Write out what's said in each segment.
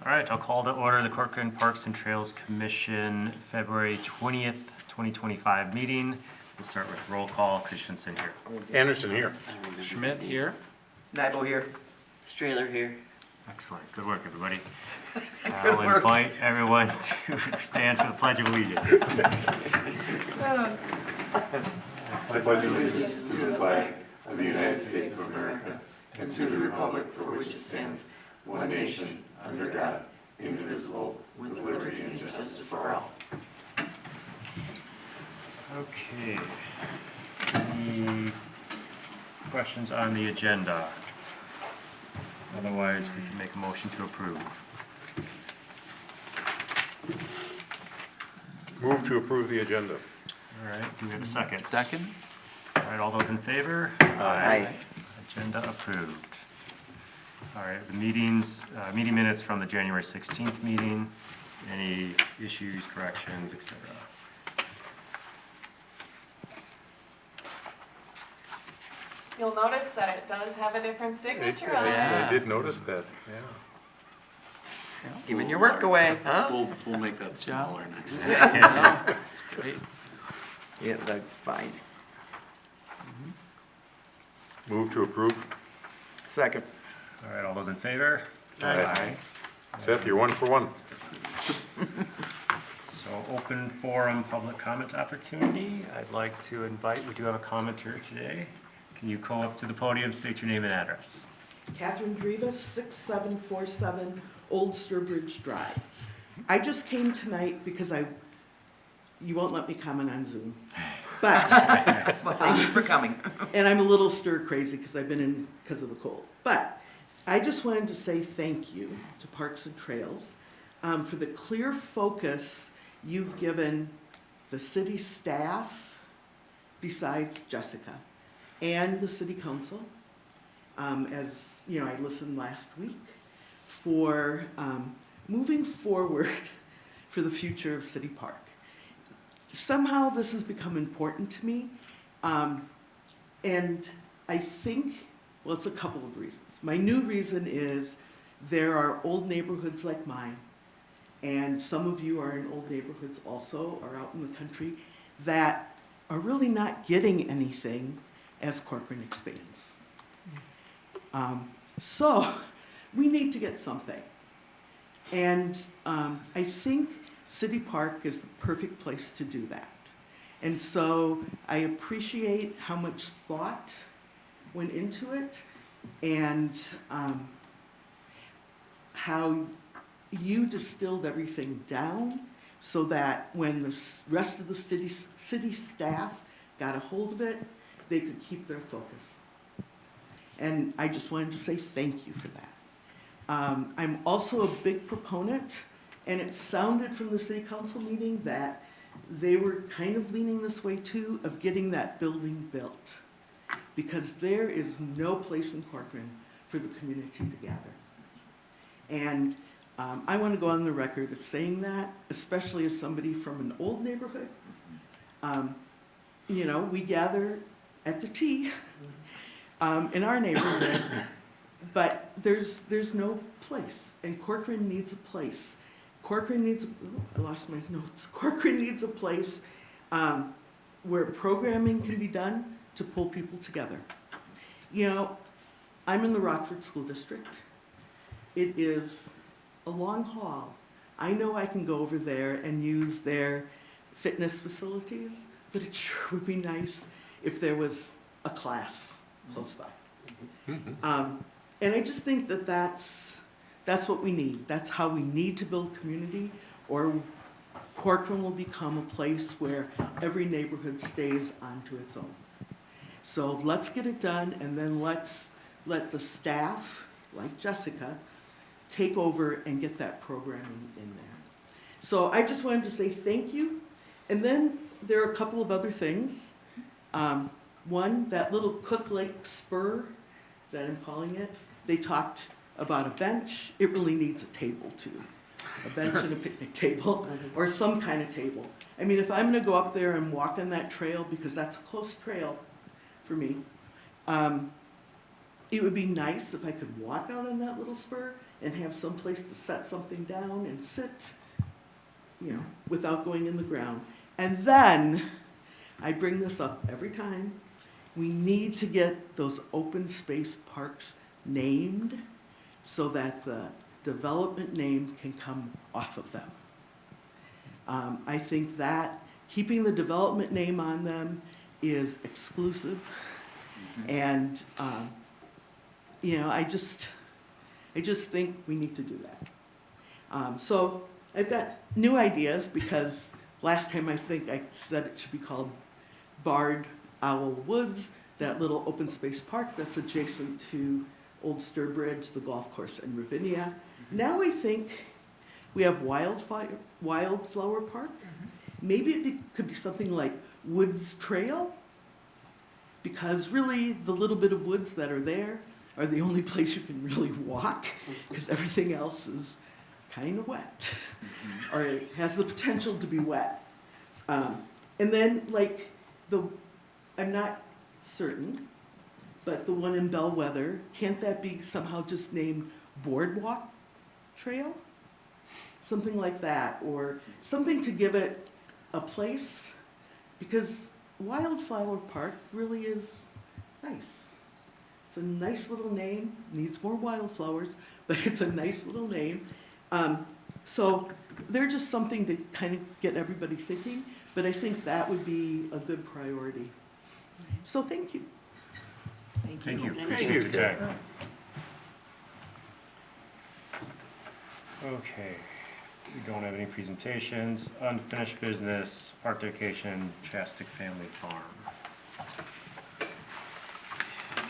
All right, I'll call to order the Corcoran Parks and Trails Commission February 20th, 2025 meeting. We'll start with roll call. Christensen here. Anderson here. Schmidt here. Nybo here. Strailer here. Excellent. Good work, everybody. Good I'll work. invite everyone to stand for the Pledge of Allegiance. I pledge allegiance to the flag of the United States of America and to the republic for which it stands, one nation, under God, indivisible, with liberty and justice for all. Okay. Any questions on the agenda? Otherwise, we can make a motion to approve. Move to approve the agenda. All right, do we have a second? Second. All right, all those in favor? Aye. Agenda approved. All right, the meeting minutes from the January 16th meeting. Any issues, corrections, etc.? You'll notice that it does have a different signature on it. I did notice that, yeah. Giving your work away, huh? We'll make that smaller next time. Yeah, that's great. It looks fine. Move to approve. Second. All right, all those in favor? Aye. Seth, you're 1 for 1. So open forum public comment opportunity. I'd like to invite, we do have a commenter today. Can you come up to the podium, state your name and address? Catherine Drivas, 6747 Old Sturbridge Drive. I just came tonight because you won't let me comment on Zoom. But, Well, thank you for coming. and I'm a little stir crazy because I've been in because of the cold. But I just wanted to say thank you to Parks and Trails for the clear focus you've given the city staff, besides Jessica, and the city council, as you know, I listened last week, for moving forward for the future of City Park. Somehow this has become important to me, and I think, well, it's a couple of reasons. My new reason is there are old neighborhoods like mine, and some of you are in old neighborhoods also, or out in the country, that are really not getting anything as Corcoran expands. So we need to get something. And I think City Park is the perfect place to do that. And so I appreciate how much thought went into it and how you distilled everything down so that when the rest of the city staff got a hold of it, they could keep their focus. And I just wanted to say thank you for that. I'm also a big proponent, and it sounded from the city council meeting that they were kind of leaning this way too, of getting that building built. Because there is no place in Corcoran for the community to gather. And I want to go on the record as saying that, especially as somebody from an old neighborhood. You know, we gather at the T in our neighborhood, but there's no place, and Corcoran needs a place. Corcoran needs, I lost my notes. Corcoran needs a place where programming can be done to pull people together. You know, I'm in the Rockford School District. It is a long haul. I know I can go over there and use their fitness facilities, but it sure would be nice if there was a class close by. And I just think that that's what we need. That's how we need to build community, or Corcoran will become a place where every neighborhood stays onto its own. So let's get it done, and then let's let the staff, like Jessica, take over and get that programming in there. So I just wanted to say thank you. And then there are a couple of other things. One, that little Cook Lake spur that I'm calling it, they talked about a bench. It really needs a table too. A bench and a picnic table, or some kind of table. I mean, if I'm gonna go up there and walk on that trail, because that's a close trail for me, it would be nice if I could walk out on that little spur and have some place to set something down and sit, you know, without going in the ground. And then, I bring this up every time, we need to get those open space parks named so that the development name can come off of them. I think that keeping the development name on them is exclusive. And, you know, I just think we need to do that. So I've got new ideas because last time I think I said it should be called Barred Owl Woods, that little open space park that's adjacent to Old Sturbridge, the golf course, and Ravinia. Now I think we have Wildflower Park. Maybe could be something like Woods Trail, because really the little bit of woods that are there are the only place you can really walk, because everything else is kind of wet, or it has the potential to be wet. And then like I'm not certain, but the one in Bellwether, can't that be somehow just named Boardwalk Trail? Something like that, or something to give it a place, because Wildflower Park really is nice. It's a nice little name, needs more wildflowers, but it's a nice little name. So they're just something to kind of get everybody thinking, but I think that would be a good priority. So thank you. Thank you, appreciate the time. Okay, we don't have any presentations. Unfinished business, park dedication, Chastic Family Farm.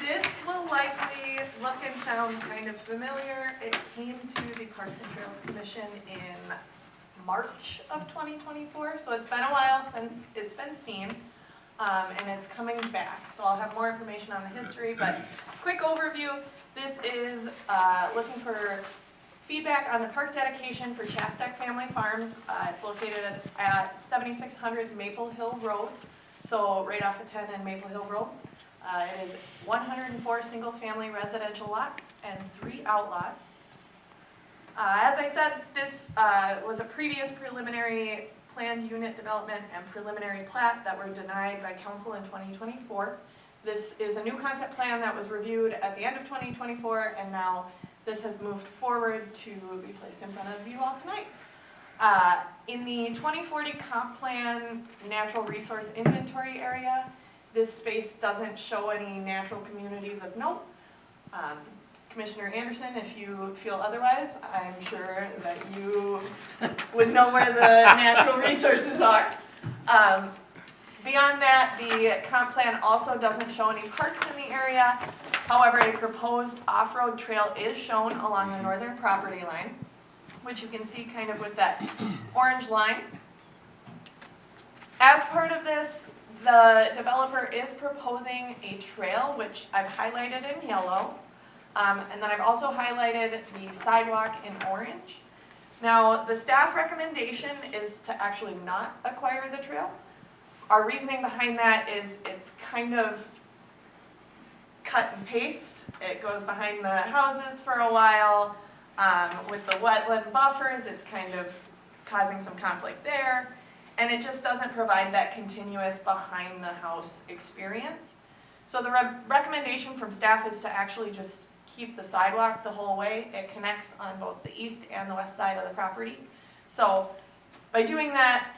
This will likely look and sound kind of familiar. It came to the Parks and Trails Commission in March of 2024, so it's been a while since it's been seen, and it's coming back. So I'll have more information on the history, but quick overview. This is looking for feedback on the park dedication for Chastic Family Farms. It's located at 7600 Maple Hill Road, so right off of 10 and Maple Hill Road. It is 104 single-family residential lots and 3 outlots. As I said, this was a previous preliminary planned unit development and preliminary plat that were denied by council in 2024. This is a new concept plan that was reviewed at the end of 2024, and now this has moved forward to be placed in front of you all tonight. In the 2040 comp plan natural resource inventory area, this space doesn't show any natural communities of note. Commissioner Anderson, if you feel otherwise, I'm sure that you would know where the natural resources are. Beyond that, the comp plan also doesn't show any parks in the area. However, a proposed off-road trail is shown along the northern property line, which you can see kind of with that orange line. As part of this, the developer is proposing a trail, which I've highlighted in yellow, and then I've also highlighted the sidewalk in orange. Now, the staff recommendation is to actually not acquire the trail. Our reasoning behind that is it's kind of cut and paste. It goes behind the houses for a while. With the wetland buffers, it's kind of causing some conflict there. And it just doesn't provide that continuous behind the house experience. So the recommendation from staff is to actually just keep the sidewalk the whole way. It connects on both the east and the west side of the property. So by doing that,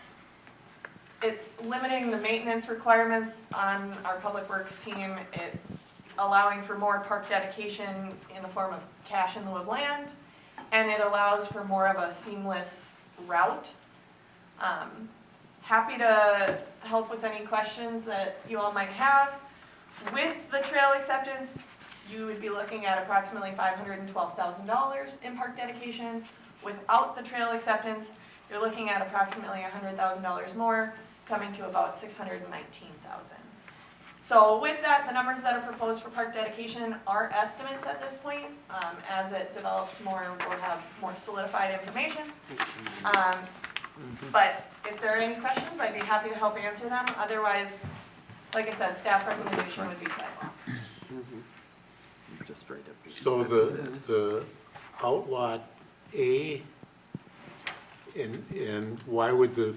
it's limiting the maintenance requirements on our public works team. It's allowing for more park dedication in the form of cash in lieu of land, and it allows for more of a seamless route. Happy to help with any questions that you all might have. With the trail acceptance, you would be looking at approximately $512,000 in park dedication. Without the trail acceptance, you're looking at approximately $100,000 more, coming to about $619,000. So with that, the numbers that are proposed for park dedication are estimates at this point. As it develops more, we'll have more solidified information. But if there are any questions, I'd be happy to help answer them. Otherwise, like I said, staff recommendation would be sidewalk. Just right up. So the outlot A, and why would the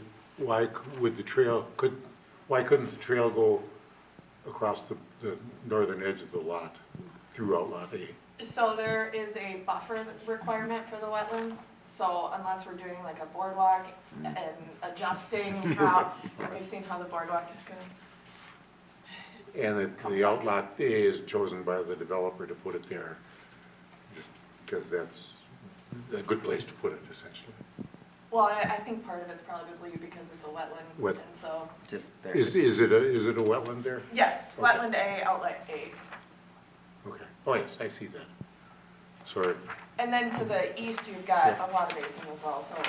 trail, why couldn't the trail go across the northern edge of the lot through outlot A? So there is a buffer requirement for the wetlands, so unless we're doing like a boardwalk and adjusting how, we've seen how the boardwalk is gonna. And the outlot A is chosen by the developer to put it there, just because that's a good place to put it, essentially. Well, I think part of it's probably because it's a wetland, Wet. and so, Just there. Is it a wetland there? yes, Okay. wetland A, outlet A. Okay, oh yes, I see that. Sorry, And then to the east, you've got a water basin as well, so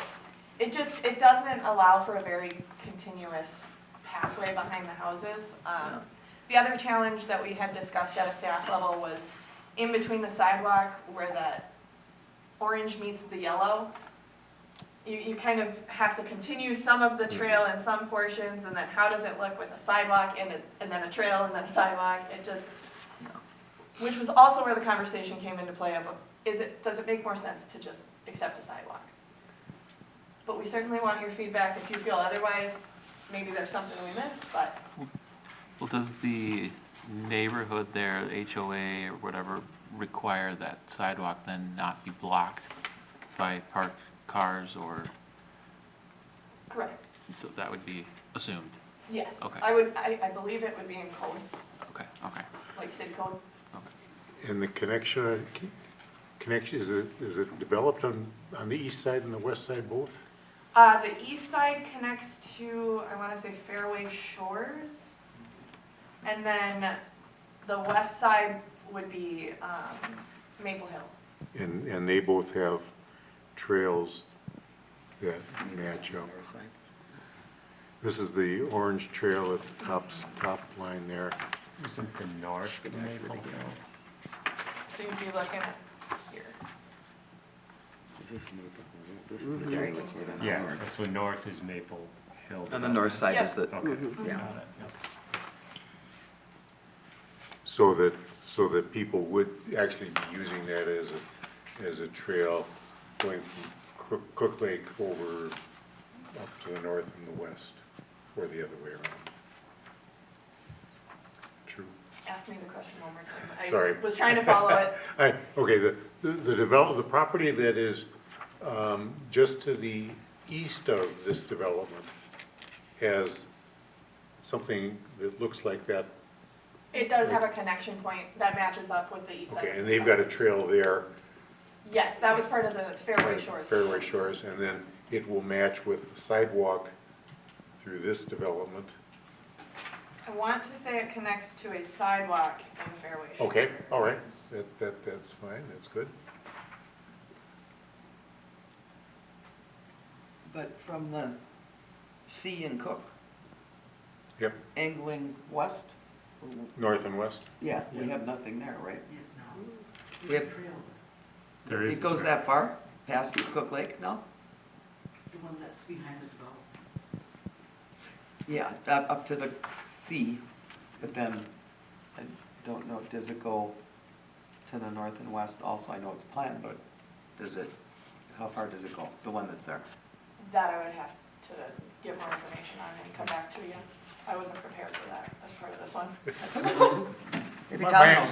it doesn't allow for a very continuous pathway behind the houses. The other challenge that we had discussed at a staff level was in between the sidewalk where the orange meets the yellow, you kind of have to continue some of the trail in some portions, and then how does it look with a sidewalk and then a trail and then a sidewalk? It just, which was also where the conversation came into play of, does it make more sense to just accept a sidewalk? But we certainly want your feedback. If you feel otherwise, maybe there's something we missed, but Well, does the neighborhood there, HOA or whatever, require that sidewalk then not be blocked by parked cars or, correct, so that would be assumed? yes. Okay. I believe it would be in code, Okay, okay, like city code. okay. and the connection, is it developed on the east side and the west side both? The east side connects to, I want to say Fairway Shores. And then the west side would be Maple Hill. And they both have trails that match up. This is the orange trail at the top line there. Isn't the north Maple Hill? So you'd be looking at here. Yeah, so north is Maple Hill. On the north side is the, Okay. yeah. Got it, yep. So that people would actually be using that as a trail going from Cook Lake over up to the north and the west, or the other way around. True. Ask me the question one more time. Sorry. I was trying to follow it. Okay, the property that is just to the east of this development has something that looks like that. It does have a connection point that matches up with the east side. Okay, and they've got a trail there. Yes, that was part of the Fairway Shores. Fairway Shores, and then it will match with the sidewalk through this development. I want to say it connects to a sidewalk in Fairway Shores. Okay, all right, that's fine, that's good. but from the C in Cook, Yep, angling west, north and west. yeah, we have nothing there, right? We have, There is it a goes trail. that far, past Cook Lake, no? The one that's behind the development. Yeah, up to the C, but then, I don't know, does it go to the north and west also? I know it's planned, but does it, how far does it go, the one that's there? That I would have to get more information on and come back to you. I wasn't prepared for that as part of this one. That's okay. Maybe Tom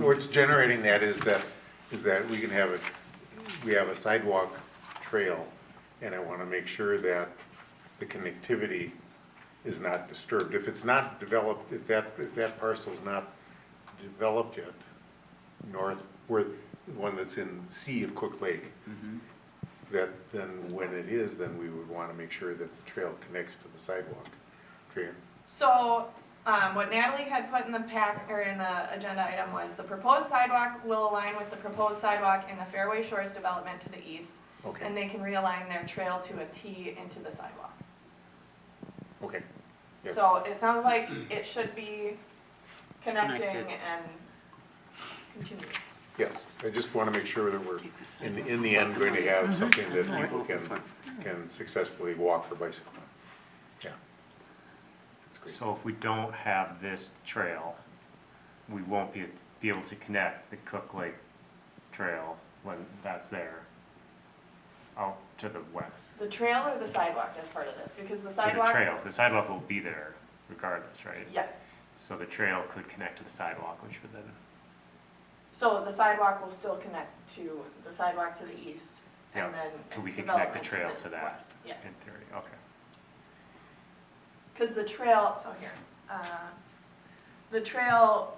knows. What's generating that is that we have a sidewalk trail, and I want to make sure that the connectivity is not disturbed. If it's not developed, if that parcel's not developed yet, north, where, the one that's in C of Cook Lake, that then when it is, then we would want to make sure that the trail connects to the sidewalk. Okay, So, what Natalie had put in the pack, or in the agenda item was the proposed sidewalk will align with the proposed sidewalk in the Fairway Shores development to the east. okay, And they can realign their trail to a T into the sidewalk. okay. Yeah. So it sounds like it should be connecting Connected. and continuous. Yes, I just want to make sure that we're, in the end, going to have something that people can successfully walk or bicycle on. Yeah. That's great. So if we don't have this trail, we won't be able to connect the Cook Lake Trail when that's there, out to the west. The trail or the sidewalk as part of this? Because the So sidewalk. the sidewalk will be there regardless, right? Yes. So the trail could connect to the sidewalk, which would then, So the sidewalk will still connect to the sidewalk to the east yeah, and then. so we could connect the development trail to that, west. Yeah, in theory, okay. because the trail, so here, the trail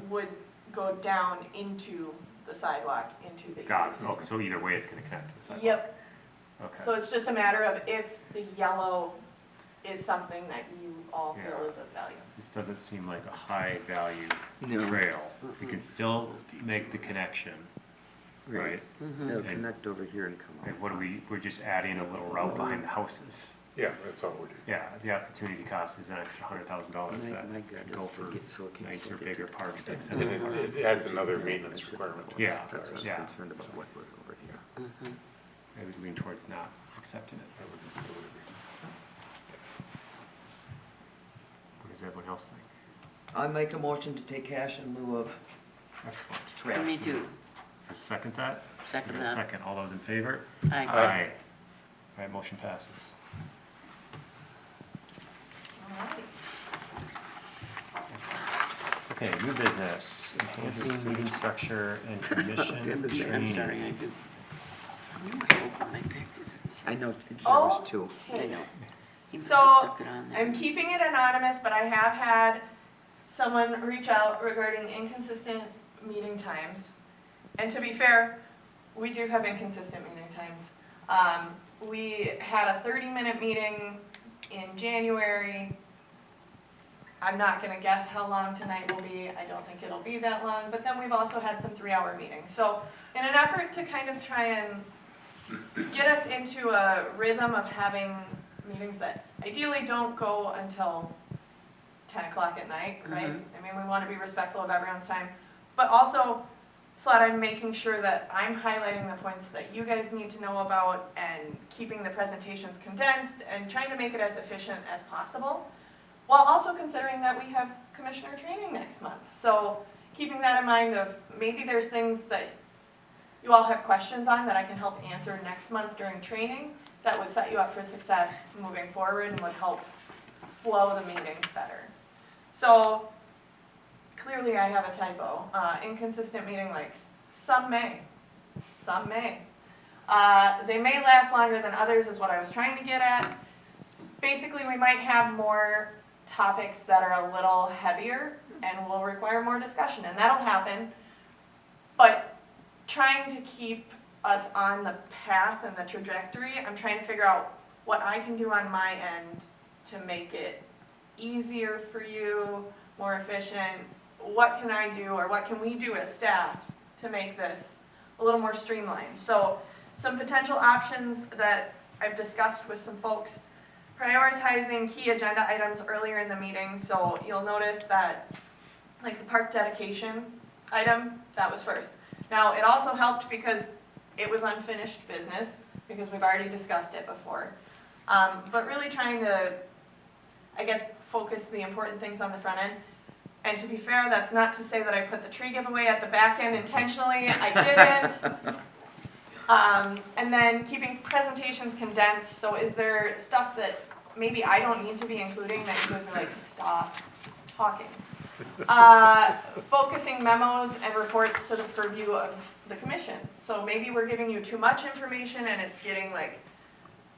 would go down into the sidewalk, into the east. Got it, okay, so either way, it's gonna connect to the sidewalk. Yep, Okay. so it's just a matter of if the yellow is something that you all feel Yeah. is of value. This doesn't seem like a high-value No. trail. We can still make the connection, right? It'll And- connect over here and come And what do we're just adding a little route behind the houses. Yeah, that's all we're doing. Yeah, the opportunity cost is an extra $100,000 that My gut could is go to for get so it can nicer, still get bigger to- parks next to And the park. it adds another maintenance requirement. to the Yeah, That's what I was yeah. concerned about, what was over here. I would lean towards not accepting it. I would agree. What does everyone else think? I make a motion to take cash in lieu of Excellent. trail. Me too. Second that? Second Give it a that. Second. All those in favor? Aye. All right, motion passes. All right. Okay, new business, enhancing meeting structure and commission I'm sorry, training. I do. I opened my package. I know, there Oh. was two. I know. He must So, have stuck it on there. I'm keeping it anonymous, but I have had someone reach out regarding inconsistent meeting times. And to be fair, we do have inconsistent meeting times. We had a 30-minute meeting in January. I'm not gonna guess how long tonight will be. I don't think it'll be that long, but then we've also had some 3-hour meetings. So in an effort to kind of try and get us into a rhythm of having meetings that ideally don't go until 10 o'clock at night, right? I mean, we want to be respectful of everyone's time, but also, so that I'm making sure that I'm highlighting the points that you guys need to know about and keeping the presentations condensed and trying to make it as efficient as possible, while also considering that we have commissioner training next month. So keeping that in mind of maybe there's things that you all have questions on that I can help answer next month during training that would set you up for success moving forward and would help flow the meetings better. So clearly I have a typo. Inconsistent meeting, like some may. They may last longer than others is what I was trying to get at. Basically, we might have more topics that are a little heavier and will require more discussion, and that'll happen. But trying to keep us on the path and the trajectory, I'm trying to figure out what I can do on my end to make it easier for you, more efficient. What can I do, or what can we do as staff to make this a little more streamlined? So some potential options that I've discussed with some folks: prioritizing key agenda items earlier in the meeting. So you'll notice that, like the park dedication item, that was first. Now, it also helped because it was unfinished business, because we've already discussed it before. But really trying to, I guess, focus the important things on the front end. And to be fair, that's not to say that I put the tree giveaway at the back end intentionally. I didn't. And then keeping presentations condensed. So is there stuff that maybe I don't need to be including that you guys are like, stop talking? Focusing memos and reports to the purview of the commission. So maybe we're giving you too much information and it's getting like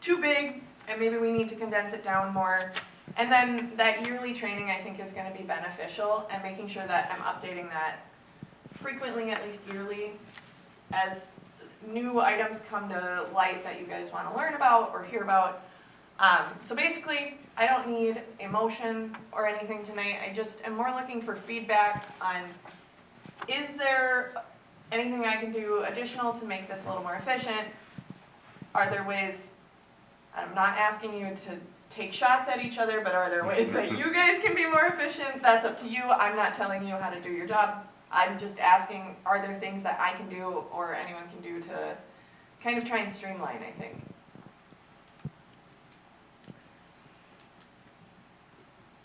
too big, and maybe we need to condense it down more. And then that yearly training, I think, is going to be beneficial, and making sure that I'm updating that frequently, at least yearly, as new items come to light that you guys want to learn about or hear about. So basically, I don't need a motion or anything tonight. I just am more looking for feedback on, is there anything I can do additional to make this a little more efficient? Are there ways, I'm not asking you to take shots at each other, but are there ways that you guys can be more efficient? That's up to you. I'm not telling you how to do your job. I'm just asking, are there things that I can do or anyone can do to kind of try and streamline, I think.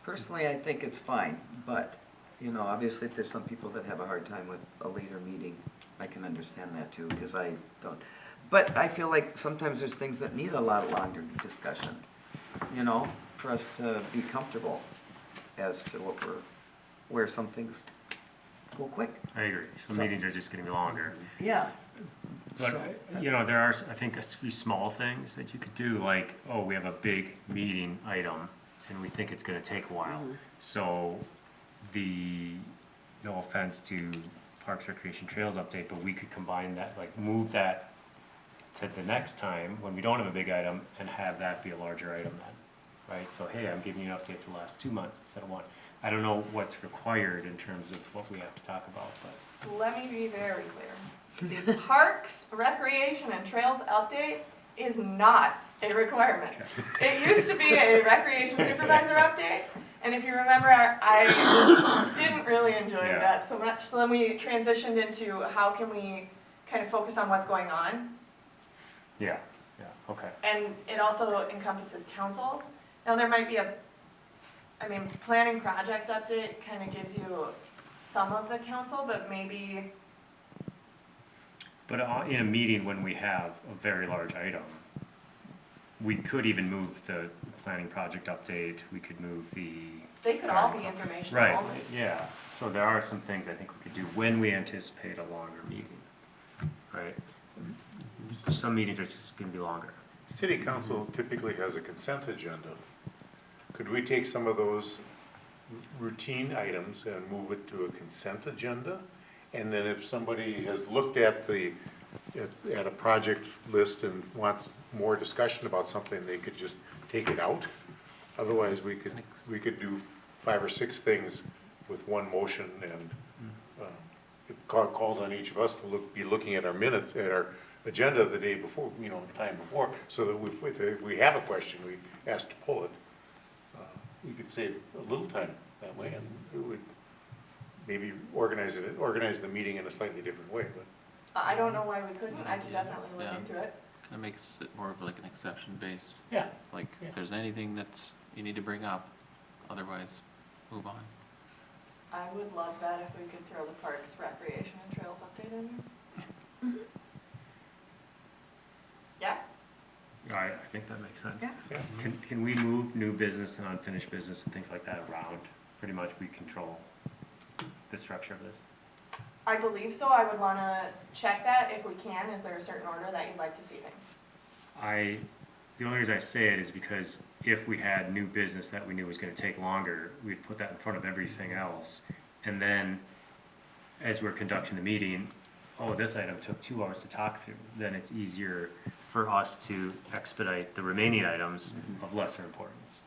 Personally, I think it's fine, but, you know, obviously if there's some people that have a hard time with a later meeting, I can understand that too, because I don't, but I feel like sometimes there's things that need a lot longer discussion, you know, for us to be comfortable as to what where some things go quick. I agree. Some So- meetings are just getting longer. Yeah. But, So- you know, there are, I think, a few small things that you could do, like, oh, we have a big meeting item, and we think it's gonna take a while. So, no offense to Parks Recreation Trails update, but we could combine that, like, move that to the next time, when we don't have a big item, and have that be a larger item then, right? So, hey, I'm giving you an update for the last 2 months instead of one. I don't know what's required in terms of what we have to talk about, but. Let me be very clear. The Parks, Recreation, and Trails update is not a requirement. It used to be a recreation supervisor update, and if you remember, I didn't really enjoy Yeah. that so much. So then we transitioned into how can we kind of focus on what's going on, Yeah, okay. and it also encompasses council. Now, there might be planning project update kind of gives you some of the council, but maybe, But in a meeting when we have a very large item, we could even move the planning project update, we could move they could all be informational Right, only. yeah, so there are some things I think we could do when we anticipate a longer meeting, right? Some meetings are just gonna be longer. City council typically has a consent agenda. Could we take some of those routine items and move it to a consent agenda? And then if somebody has looked at at a project list and wants more discussion about something, they could just take it out? Otherwise, we could do 5 or 6 things with one motion, and it calls on each of us to be looking at our minutes, at our agenda the day before, you know, the time before, so that if we have a question, we ask to pull it. We could save a little time that way, and it would maybe organize the meeting in a slightly different way, but. I don't know why we couldn't, I could definitely look Yeah. into it. Kind of makes it more of like an exception based, Yeah. like Yeah. if there's anything that's, you need to bring up, otherwise move on. I would love that if we could throw the Parks, Recreation, and Trails update in here. Yeah? I think that makes sense. Yeah. Yeah. Can we move new business and unfinished business and things like that around? Pretty much we control the structure of this. I believe so, I would wanna check that if we can, is there a certain order that you'd like to see things? The only reason I say it is because if we had new business that we knew was gonna take longer, we'd put that in front of everything else. And then, as we're conducting the meeting, oh, this item took 2 hours to talk through, then it's easier for us to expedite the remaining items of lesser importance,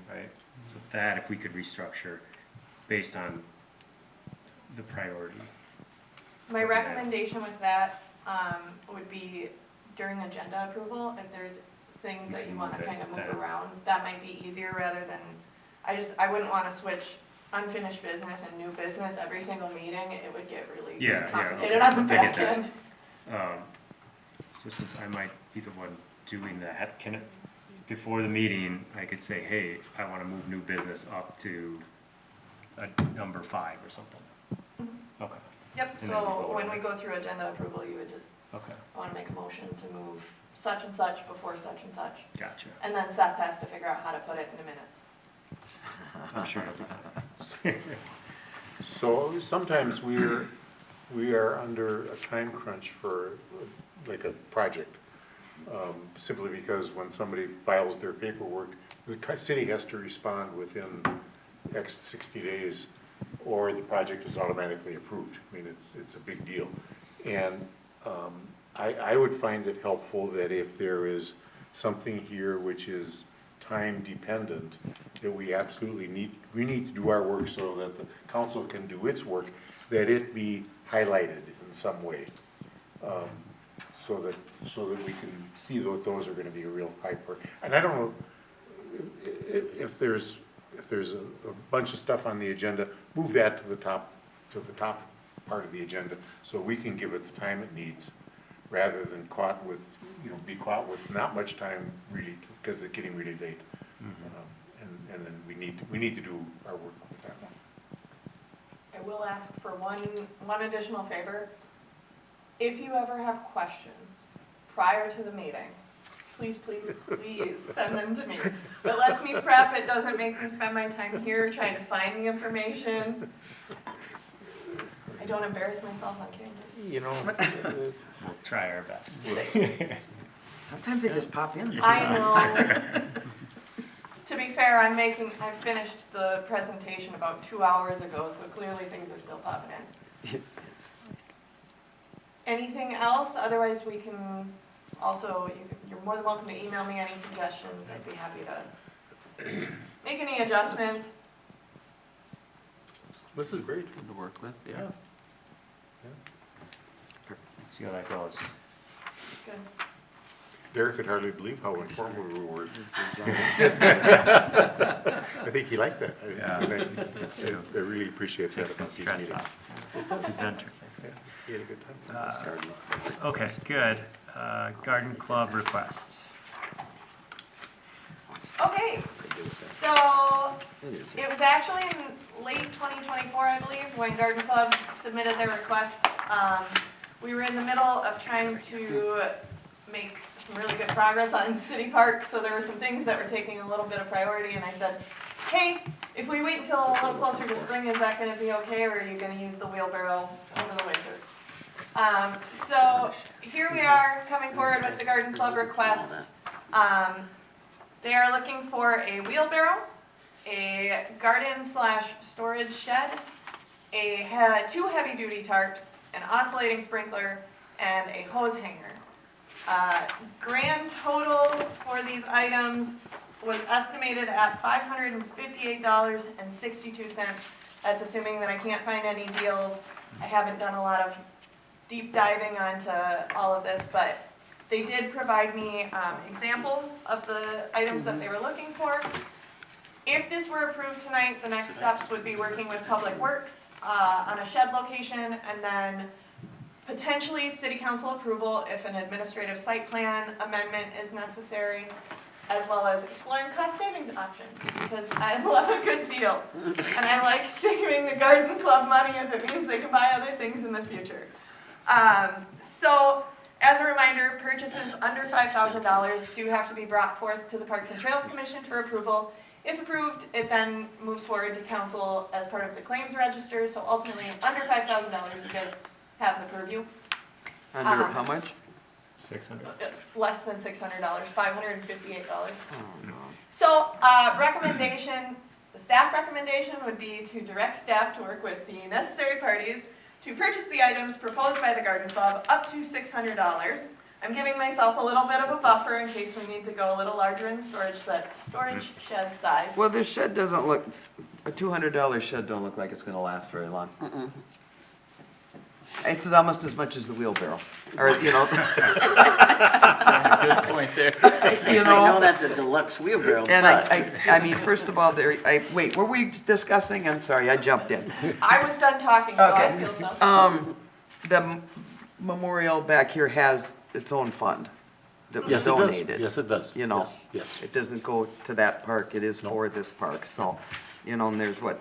right? So that, if we could restructure based on the priority. My recommendation with that, would be during agenda approval, if there's things that you wanna kind of move around, that might be easier rather than, I wouldn't wanna switch unfinished business and new business every single meeting, it would get really Yeah, complicated okay. on the I get back that. end. So since I might be the one doing that, before the meeting, I could say, hey, I wanna move new business up to a number 5 or something. Okay, Yep, And then we so vote when on we it. go through agenda approval, you would just, okay, I wanna make a motion to move such and such before such and such. gotcha. And then Seth has to figure out how to put it in the minutes. I'm sure you'll do that. So sometimes we are under a time crunch for like a project. Simply because when somebody files their paperwork, the city has to respond within X 60 days, or the project is automatically approved. I mean, it's a big deal. And I would find it helpful that if there is something here which is time dependent, that we absolutely need to do our work so that the council can do its work, that it be highlighted in some way. So that we can see that those are gonna be a real high part. And I don't know, if there's a bunch of stuff on the agenda, move that to the top part of the agenda, so we can give it the time it needs, rather than be caught with not much time, really, because it's getting really late. And then we need to do our work with that one. I will ask for one additional favor. if you ever have questions prior to the meeting, please, please, please send them to me. It lets me prep, it doesn't make me spend my time here trying to find the information. I don't embarrass myself on camera. You know, We'll try our best. Sometimes they just pop in. I know. To be fair, I finished the presentation about 2 hours ago, so clearly things are still popping in. Anything else? Otherwise, we can also, you're more than welcome to email me any suggestions. I'd be happy to make any adjustments. this is great. Good to work with, yeah. Let's see how that goes. Good. Derek could hardly believe how informative we were. I think he liked that. I really appreciate that Take some about these stress meetings. off. Presenters. Yeah, he had a good time. Okay, good. Garden club request. Okay, so it was actually in late 2024, I believe, when Garden Club submitted their request. We were in the middle of trying to make some really good progress on City Park, so there were some things that were taking a little bit of priority, and I said, hey, if we wait until a little closer to spring, is that gonna be okay, or are you gonna use the wheelbarrow over the winter? So here we are coming forward with the Garden Club request. They are looking for a wheelbarrow, a garden/storage shed, two heavy-duty tarps, an oscillating sprinkler, and a hose hanger. Grand total for these items was estimated at $558.62. That's assuming that I can't find any deals. I haven't done a lot of deep diving onto all of this, but they did provide me examples of the items that they were looking for. If this were approved tonight, the next steps would be working with Public Works on a shed location, and then potentially city council approval if an administrative site plan amendment is necessary, as well as exploring cost savings options, because I love a good deal. And I like saving the garden club money if it means they can buy other things in the future. So, as a reminder, purchases under $5,000 do have to be brought forth to the Parks and Trails Commission for approval. If approved, it then moves forward to council as part of the claims register, so ultimately, under $5,000, you guys have the purview. Under how much? 600. Less than $600, $558. Oh, no. So, recommendation, the staff recommendation would be to direct staff to work with the necessary parties to purchase the items proposed by the Garden Club up to $600. I'm giving myself a little bit of a buffer in case we need to go a little larger in the storage shed size. Well, this shed doesn't look, a $200 shed don't look like it's gonna last very long. It's almost as much as the wheelbarrow, or, you know. Good point there. You I know that's a deluxe wheelbarrow, And but I mean, first of all, wait, were we discussing? I'm sorry, I jumped in. I was done talking, so I Okay. feel so. The memorial back here has its own fund that was Yes, it does. donated. Yes, it does. You know, Yes, yes. it doesn't go to that park, it is No. for this park, so, you know, and there's what,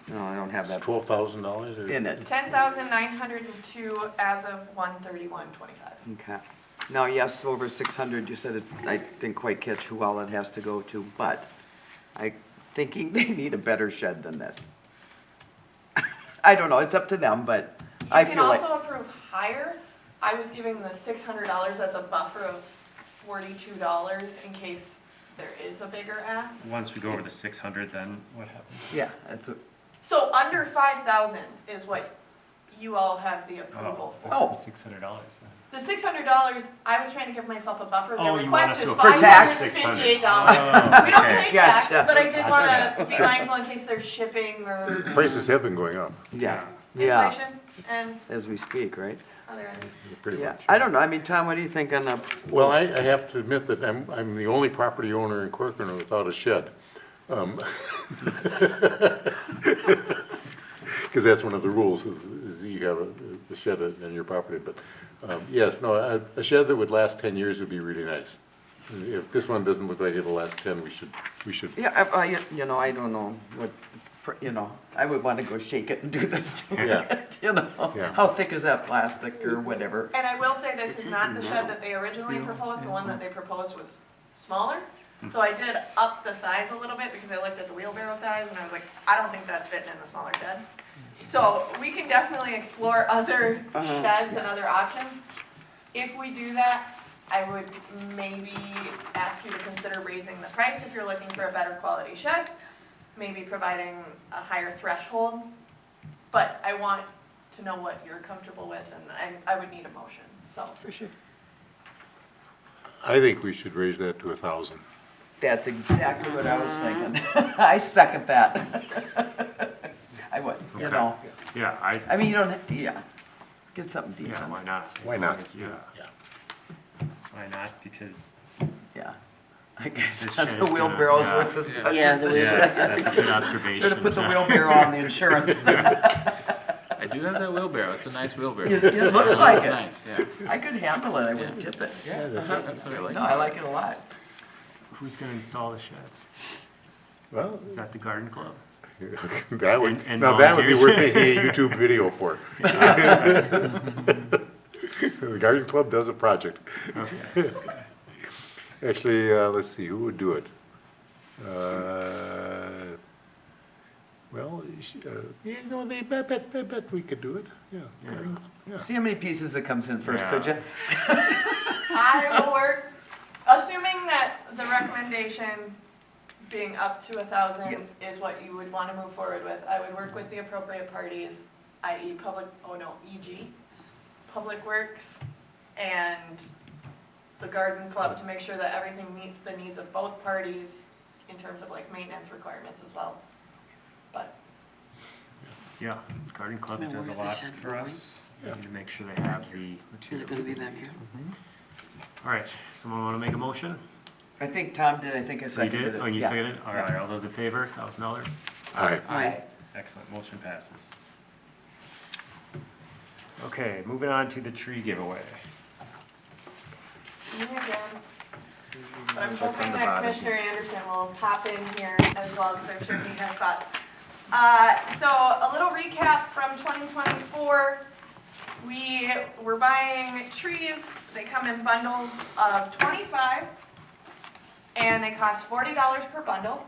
no, I don't have It's that $12,000 or? in it. 10,902 as of 1/31/25. Okay. Now, yes, over 600, you said it, I didn't quite catch who all it has to go to, but I thinking they need a better shed than this. I don't know, it's up to them, but I You can feel like, also approve higher. I was giving the $600 as a buffer of $42 in case there is a bigger ask. Once we go over the 600, then what happens? yeah, that's a, So under 5,000 is what you all have the approval for. Oh. What's the $600 then? The $600, I was trying to give myself a buffer. Oh, The you want request us is to approve tax? $558. Oh, We don't okay. pay tax, Gotcha. but I did want to Gotcha. be mindful in case there's shipping or Prices have been going up, yeah, yeah, inflation and as we speak, right? other items. pretty Yeah, much. I don't know, I mean, Tom, what do you think on the, Well, I have to admit that I'm the only property owner in Corcoran without a shed. Because that's one of the rules, is you have a shed on your property, but, yes, no, a shed that would last 10 years would be really nice. If this one doesn't look like it'll last 10, we should, yeah, you know, I don't know what, you know, I would want to go shake it and do this to Yeah. it, you know? Yeah. How thick is that plastic or whatever? And I will say this is not the shed that they originally proposed, the one that they proposed was smaller. So I did up the size a little bit because I looked at the wheelbarrow size and I was like, I don't think that's fitting in the smaller shed. So we can definitely explore other sheds and other options. If we do that, I would maybe ask you to consider raising the price if you're looking for a better quality shed, maybe providing a higher threshold. But I want to know what you're comfortable with, and I would need a motion, so. For sure. I think we should raise that to 1,000. That's exactly what I was thinking. I second that. I would, you Okay. know, Yeah, I mean, you don't, yeah, get something yeah, decent, why not? Why not? Yeah. Yeah. Why not? Because, yeah. I guess This the shed is gonna- wheelbarrow's yeah. worth as Yeah. much Yeah, as the the wheel- yeah, that's a good observation. Should've put the wheelbarrow on the insurance. I do have that wheelbarrow, it's a nice wheelbarrow. It looks like it. Nice, yeah. I could handle it, I wouldn't Yeah. tip it. Yeah, that's what I like. No, I like it a lot. Who's gonna install the shed? Well, Is that the garden club? that would, And now that would be worth volunteers. making a YouTube video for. The garden club does a project. Okay. Actually, let's see, who would do it? Well, you know, I bet we could do it, yeah. garden club, yeah. See how many pieces it comes in first, Yeah. could you? I will work, assuming that the recommendation being up to 1,000 Yes. is what you would want to move forward with, I would work with the appropriate parties, i.e. EG, Public Works, and the garden club to make sure that everything meets the needs of both parties in terms of like maintenance requirements as well. But Yeah, garden club Now, does a where's the lot shed for going? us. We need to make sure they have the Is it gonna be back here? All right, someone wanna make a motion? I think Tom did, I think I You seconded it. did? Oh, you Yeah. seconded? All Yeah. right, all those in favor, $1,000? All right, Aye. Excellent, motion passes. Okay, moving on to the tree giveaway. me again. But I'm What's hoping on the that bottom? Commissioner Anderson will pop in here as well, because I'm sure he has thoughts. So a little recap from 2024. We were buying trees, they come in bundles of 25, and they cost $40 per bundle.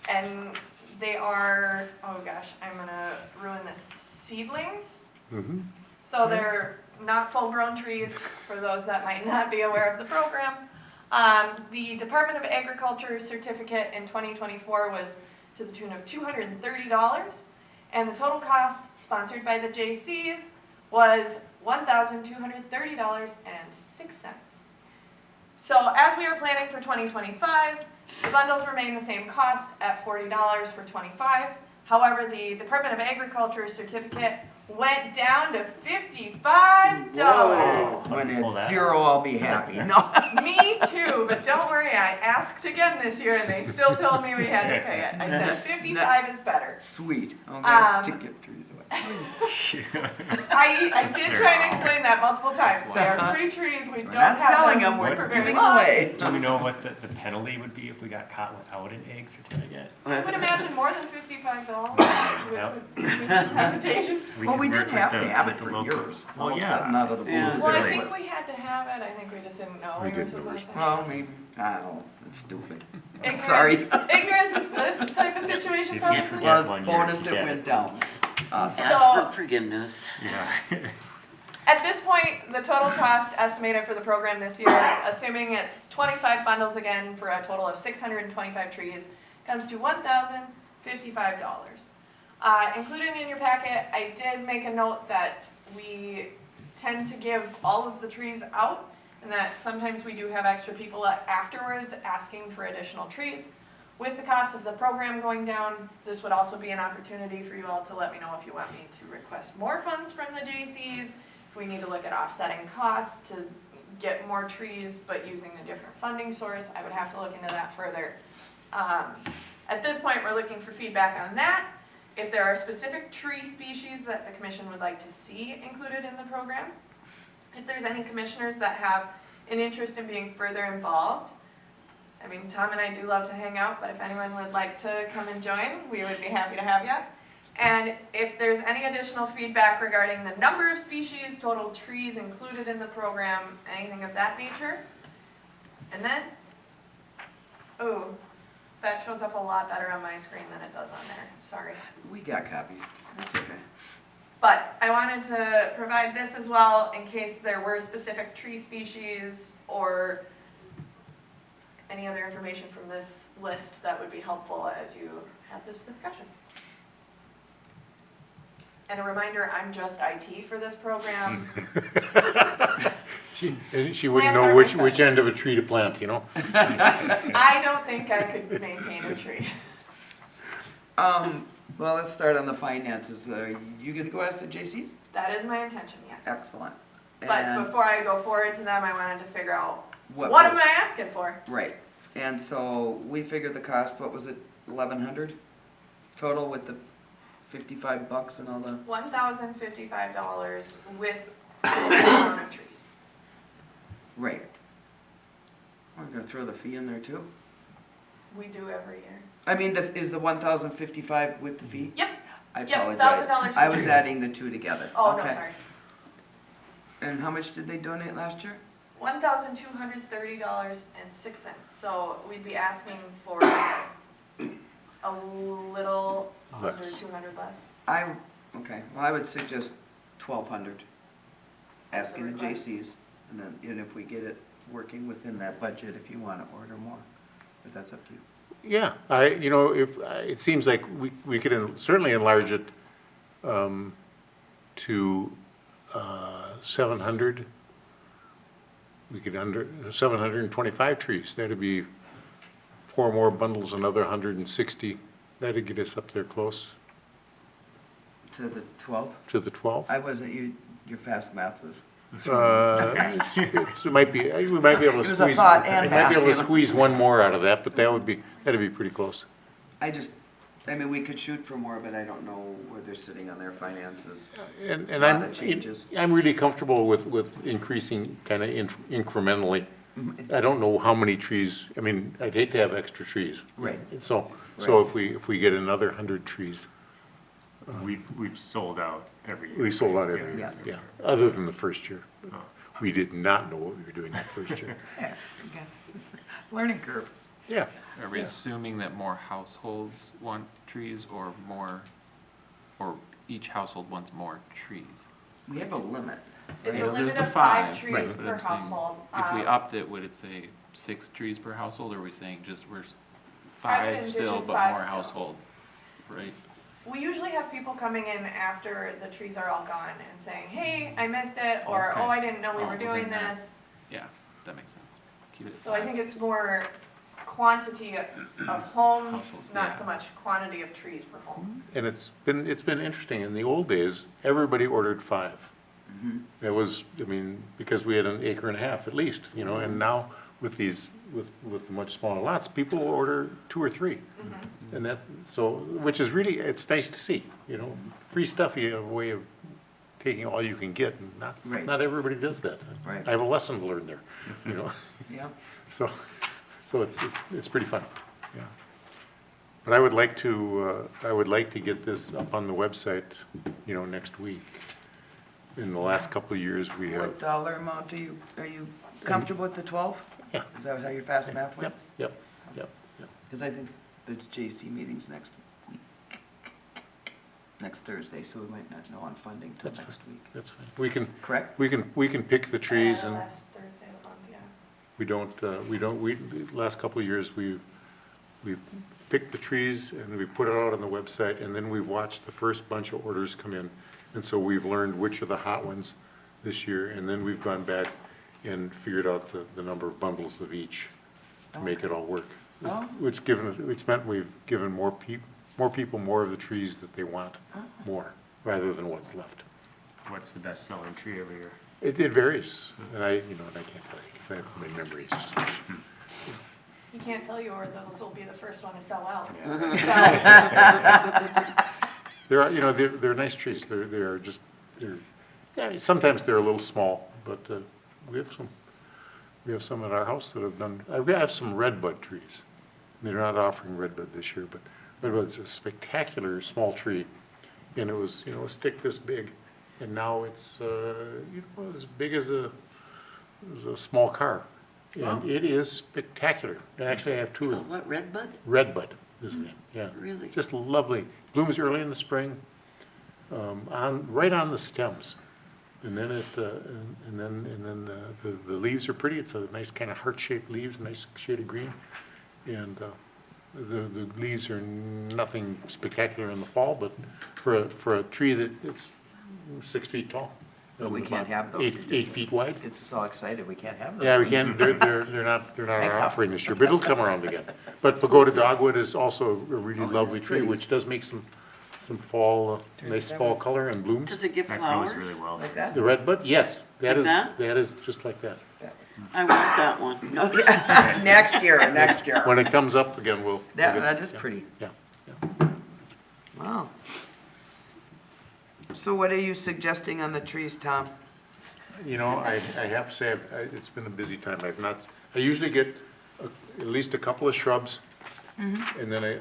And they are, oh gosh, I'm gonna ruin this, seedlings. mhm. So they're not full-grown trees, for those that might not be aware of the program. The Department of Agriculture certificate in 2024 was to the tune of $230, and the total cost, sponsored by the J.C.'s, was $1,230.06. So as we are planning for 2025, the bundles remain the same cost at $40 for 25. However, the Department of Agriculture certificate went down to $55. When Pull it's that. zero, I'll be happy. No. Me too, but don't worry, I asked again this year and they still told me we had to pay it. I said 55 is better. Sweet. Um, Okay, to get trees away. I did try and explain that multiple times. They are free trees, we don't We're not have selling them them, we're for very giving long. away. Do we know what the penalty would be if we got caught without an egg certificate? I would imagine more than $55, Yep. which would give me some hesitation. Well, could we work did with have the- to have with it the for local- years. Well, All of a yeah. sudden, out of the blue. Yeah. Well, I Silly. think we had to have it, I think we just didn't know. We or didn't something know. like that. Well, maybe, I don't know, it's stupid. Ignorance- Sorry. Ignorance is bliss type of situation If you probably. forget Was one, you bonus forget it it. went down. Ask So- for forgiveness. Yeah. At this point, the total cost estimated for the program this year, assuming it's 25 bundles again for a total of 625 trees, comes to $1,055. Included in your packet, I did make a note that we tend to give all of the trees out, and that sometimes we do have extra people afterwards asking for additional trees. With the cost of the program going down, this would also be an opportunity for you all to let me know if you want me to request more funds from the J.C.'s, if we need to look at offsetting costs to get more trees, but using a different funding source. I would have to look into that further. At this point, we're looking for feedback on that. If there are specific tree species that the commission would like to see included in the program, if there's any commissioners that have an interest in being further involved, I mean, Tom and I do love to hang out, but if anyone would like to come and join, we would be happy to have you. And if there's any additional feedback regarding the number of species, total trees included in the program, anything of that nature. And then, ooh, that shows up a lot better on my screen than it does on there, sorry. We got copies. That's okay. But I wanted to provide this as well in case there were specific tree species or any other information from this list that would be helpful as you have this discussion. And a reminder, I'm just IT for this program. She wouldn't Plants know are which my end of a tree to plant, you know? I don't think I could maintain a tree. Well, let's start on the finances. Are you gonna go ask the J.C.'s? That is my intention, yes. Excellent. But And before I go forward to them, I wanted to figure out, what- what am I asking for? Right, and so we figured the cost, what was it, 1,100 total with the $55 and all the, $1,055 with the same amount of trees. right. We're gonna throw the fee in there too? We do every year. I mean, is the 1,055 with the fee? Yep. I Yep, apologize. $1,000 for I was trees. adding the two together. Oh, no, Okay. sorry. And how much did they donate last year? $1,230.06. So we'd be asking for a little under Less. 200 less. Okay, well, I would suggest 1,200, asking the request. J.C.'s, and then, and if we get it working within that budget, if you want to order more, but that's up to you. Yeah, it seems like we could certainly enlarge it to 700. We could 725 trees. That'd be 4 more bundles, another 160. That'd get us up there close To the 12? to the 12. I wasn't, your fast math was. We might be able to It was a squeeze, thought and we might be able to math. squeeze one more out of that, but that'd be pretty close. I mean, we could shoot for more, but I don't know where they're sitting on their finances. And A lot of changes. I'm really comfortable with increasing kind of incrementally. I don't know how many trees, I mean, I'd hate to have extra trees. Right. So Right. if we get another 100 trees, We've sold out every year. we sold out every Yeah. year, yeah, other than the first year. Oh. We did not know what we were doing that first year. Yeah, okay. Learning curve. Yeah, Are we Yeah. assuming that more households want trees or each household wants more trees? We have a limit. It's Right. a There's limit the of 5 5, trees right, but per I'm saying, household. If we upped it, would it say 6 trees per household, or are we saying just we're 5 still, envision but 5 more still. households? Right? We usually have people coming in after the trees are all gone and saying, hey, I missed it, or, Okay. oh, I didn't know we Oh, were well, doing then that- this. Yeah, that makes sense. Keep it at So I 5. think it's more quantity of homes, Households, not yeah. so much quantity of trees per home. and it's been interesting. In the old days, everybody ordered 5. It was, I mean, because we had an acre and a half at least, and now with these, with much smaller lots, people order 2 or 3. And which is really, it's nice to see, free stuff, you have a way of taking all you can get, and Right. not everybody does that. Right. I have a lesson to learn there, Yeah. so it's pretty fun, yeah. But I would like to get this up on the website, next week. In the last couple of years, we have, What dollar amount are you comfortable with the 12? Yeah. Is that how your fast math went? yep. Because I think there's J.C. meetings next week. Next Thursday, so we might not know on funding till That's next week. That's fine. We can, Correct? we can pick the trees and Last Thursday of the month, yeah. the last couple of years, we've picked the trees and we put it out on the website, and then we've watched the first bunch of orders come in. And so we've learned which are the hot ones this year, and then we've gone back and figured out the number of bundles of each to make it all work. Oh. Which meant we've given more people more of the trees that they want, more, rather than what's left. What's the best-selling tree every year? It varies, and I can't tell you, because my memory is just, He can't tell you, or those will be the first one to sell out. they're nice trees, yeah, sometimes they're a little small, but we have We have some at our house that have done, I have some redbud trees. They're not offering redbud this year, but redbud's a spectacular small tree. And it was, you know, a stick this big, and now it's, you know, as big as a small car. And it is spectacular. And actually, I have two of them. What, redbud? Redbud is the name, yeah. Really? Just lovely. Blooms early in the spring, right on the stems. And then the leaves are pretty. It's a nice kind of heart-shaped leaves, nice shade of green. And the leaves are nothing spectacular in the fall, but for a tree that it's 6 feet tall. But we can't have those. 8 feet wide. It's so excited, we can't have those. Yeah, we can't, they're not our offering this year, but it'll come around again. But pagoda dogwood is also a really lovely tree, pretty. which does make some fall, nice fall color and blooms. Does it give That flowers? grows really well. Like that? The redbud, yes, Like that? that is just like that. I want that one. No, Next year, next year. When it comes up again, we'll That, get- that is yeah, pretty. Yeah. Wow. So what are you suggesting on the trees, Tom? You know, I have to say, it's been a busy time. I usually get at least a couple of shrubs, and then a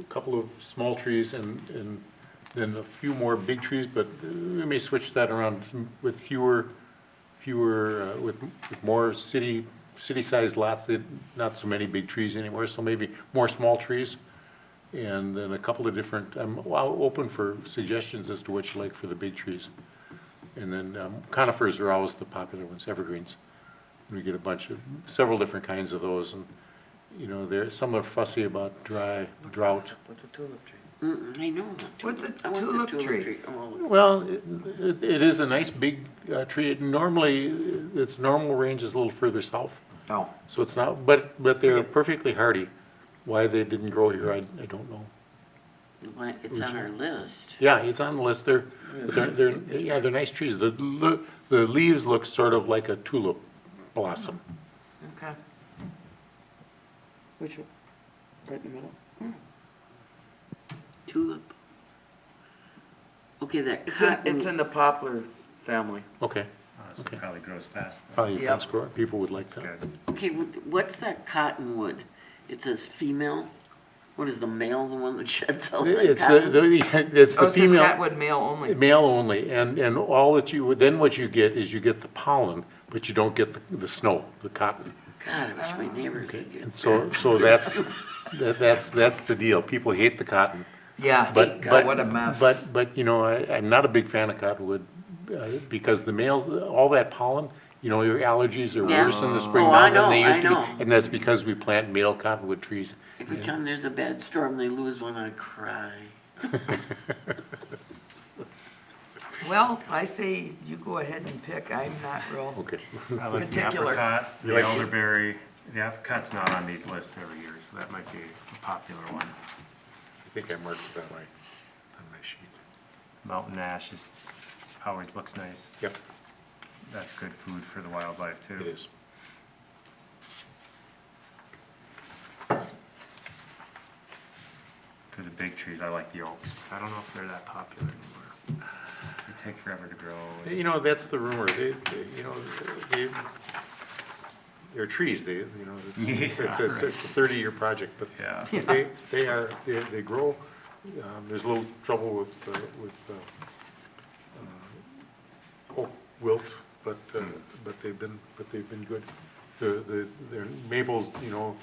couple of small trees, and then a few more big trees, but we may switch that around with with more city-sized lots, not so many big trees anymore, so maybe more small trees. And then a couple of different, I'm open for suggestions as to what you like for the big trees. And then conifers are always the popular ones, evergreens. We get several different kinds of those, and, you know, some are fussy about drought. What's a tulip tree? I know. What's a I want the tulip tree? Oh, Well, it is a nice big tree. Normally, its normal range is a little further south, Oh, so it's not, but they're perfectly hardy. Why they didn't grow here, I don't know. why- it's on our list. Yeah, it's on the list. They're nice trees. The leaves look sort of like a tulip blossom. okay. Which one? Right in the middle? Tulip. Okay, that It's cotton. in the poplar family. Okay, So Okay. it probably grows fast. then. probably a Yep. fence grower. People would like That's that. good. Okay, what's that cottonwood? It says female. What is the male, the one that sheds all that It's cotton? it's Oh, the it says female, catwood male only. male only, and all that then what you get is you get the pollen, but you don't get the snow, the cotton. God, I wish my neighbors Okay, would get. and so that's the deal. People hate the cotton. Yeah, But, God, what a mess. But, you know, I'm not a big fan of cottonwood, because the males, all that pollen, you know, your allergies are Yeah. worse in the spring Oh, now I than they know, used I to be. know. And that's because we plant male cottonwood trees. Every time there's a bad storm, they lose one, I cry. Well, I say you go ahead and pick. I'm not real. Okay. I like the Particular. apricot, You the like- elderberry. The apricot's not on these lists every year, so that might be a popular one. I think I marked it on my sheet. Mountain ash always looks nice. Yep, That's good food for the wildlife too. it is. For the big trees, I like the oaks. I don't know if they're that popular anymore. They take forever to grow. You know, that's the rumor. They're trees, you know, it's Yeah, a right. 30-year project, but Yeah. they grow. There's a little trouble with oak wilt, but they've been good. Their maples, you know,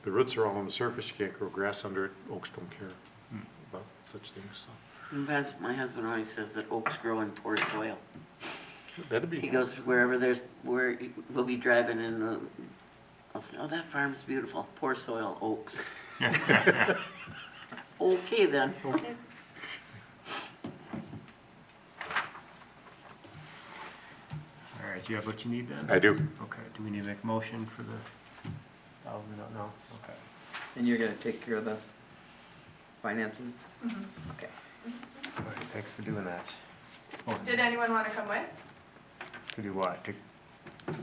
the roots are all on the surface, you can't grow grass under it, oaks don't care about such things, so. My husband always says that oaks grow in poor soil. That'd be. He goes where we'll be driving and I'll say, oh, that farm's beautiful, poor soil, oaks. Okay then. Okay. All right, do you have what you need then? I do. Okay, do we need to make a motion for the 1,000? No? Okay. And you're gonna take care of the financing? Okay. All right, thanks for doing that. Oh, Did anyone want to come with? to do what? To,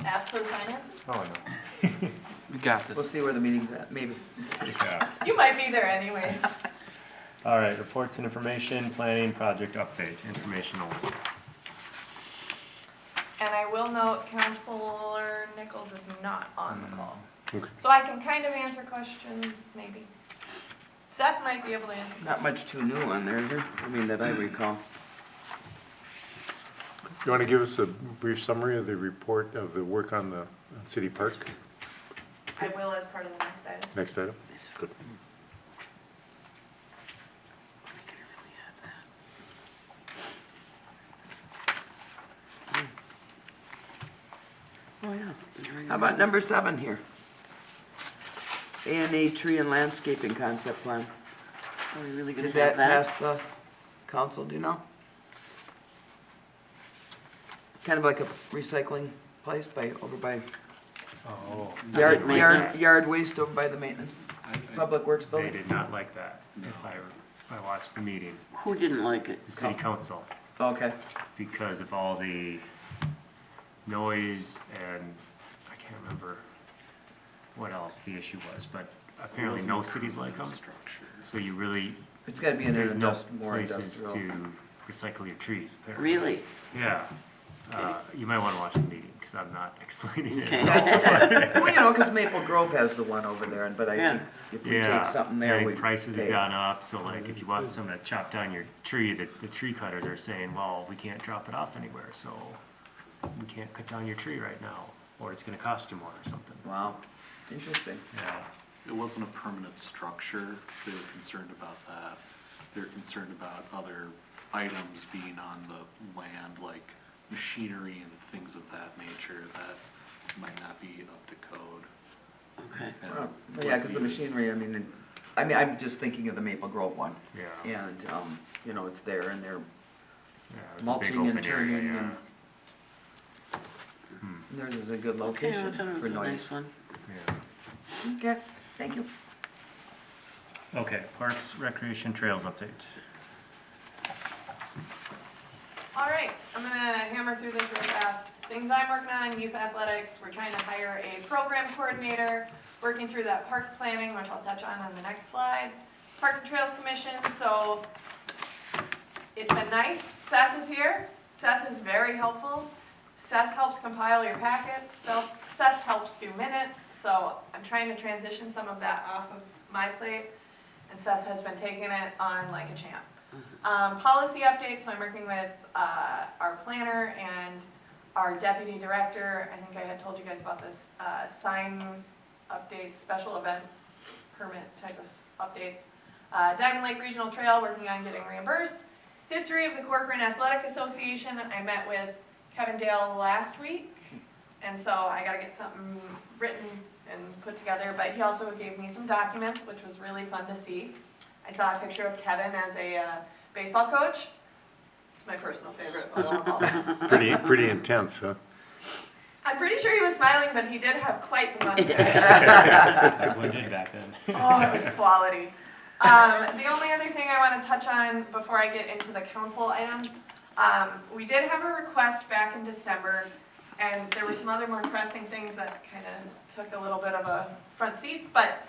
Ask for the financing? oh, no. We got We'll this. see where the meeting's at, maybe. Yeah. You might be there anyways. All right, reports and information, planning, project update, information only. And I will note, Counselor Nichols is not on the call. Okay. So I can kind of answer questions, maybe. Seth might be able to answer. Not much too new on there, is there? I mean, that I recall. You want to give us a brief summary of the report of the work on the city park? I will as part of the next item. Next item? Good. Oh, yeah. How about number 7 here? A&A Tree and Landscaping Concept Plan. Are we really gonna Did have that that? pass the council, do you know? Kind of like a recycling place over by Oh, yard waste over by the maintenance, Public Works they building. did not like that, if I watched the meeting, Who didn't like it? the city council, Okay. because of all the noise and I can't remember what else the issue was, but apparently no cities like them. So you really, It's gotta be in there's an no more places industrial. to recycle your trees, apparently. Really? Yeah. You might want to watch the meeting, because I'm not explaining Okay. it. Well, you know, because Maple Grove has the one over there, but I Yeah. think if we Yeah, take something I there, think we prices have pay. gone up, so like, if you want someone to chop down your tree, the tree cutters are saying, well, we can't drop it off anywhere, so we can't cut down your tree right now, or it's gonna cost you more or something. Wow, interesting. Yeah. It wasn't a permanent structure, they were concerned about that. They're concerned about other items being on the land, like machinery and things of that nature that might not be up to code. Okay. And Well, would yeah, because the be- machinery, I mean, I'm just thinking of the Maple Grove one. Yeah. And, you know, it's there and they're Yeah, it's a big mulching and open area, turning yeah. and theirs is a good Okay, I location thought it was for a noise. nice one. Yeah. Okay, thank you. Okay, Parks, Recreation, Trails update. All right, I'm gonna hammer through this real fast. Things I'm working on, youth athletics, we're trying to hire a program coordinator, working through that park planning, which I'll touch on the next slide. Parks and Trails Commission, so it's been nice. Seth is here. Seth is very helpful. Seth helps compile your packets. Seth helps do minutes, so I'm trying to transition some of that off of my plate, and Seth has been taking it on like a champ. Policy updates, so I'm working with our planner and our deputy director. I think I had told you guys about this, sign updates, special event permit type of updates. Diamond Lake Regional Trail, working on getting reimbursed. History of the Corcoran Athletic Association, I met with Kevin Dale last week, and so I gotta get something written and put together, but he also gave me some documents, which was really fun to see. I saw a picture of Kevin as a baseball coach. It's my personal favorite of all. Pretty intense, huh? I'm pretty sure he was smiling, but he did have quite the mustache. Everyone did back then. Oh, it was quality. The only other thing I want to touch on before I get into the council items, we did have a request back in December, and there were some other more pressing things that kind of took a little bit of a front seat, but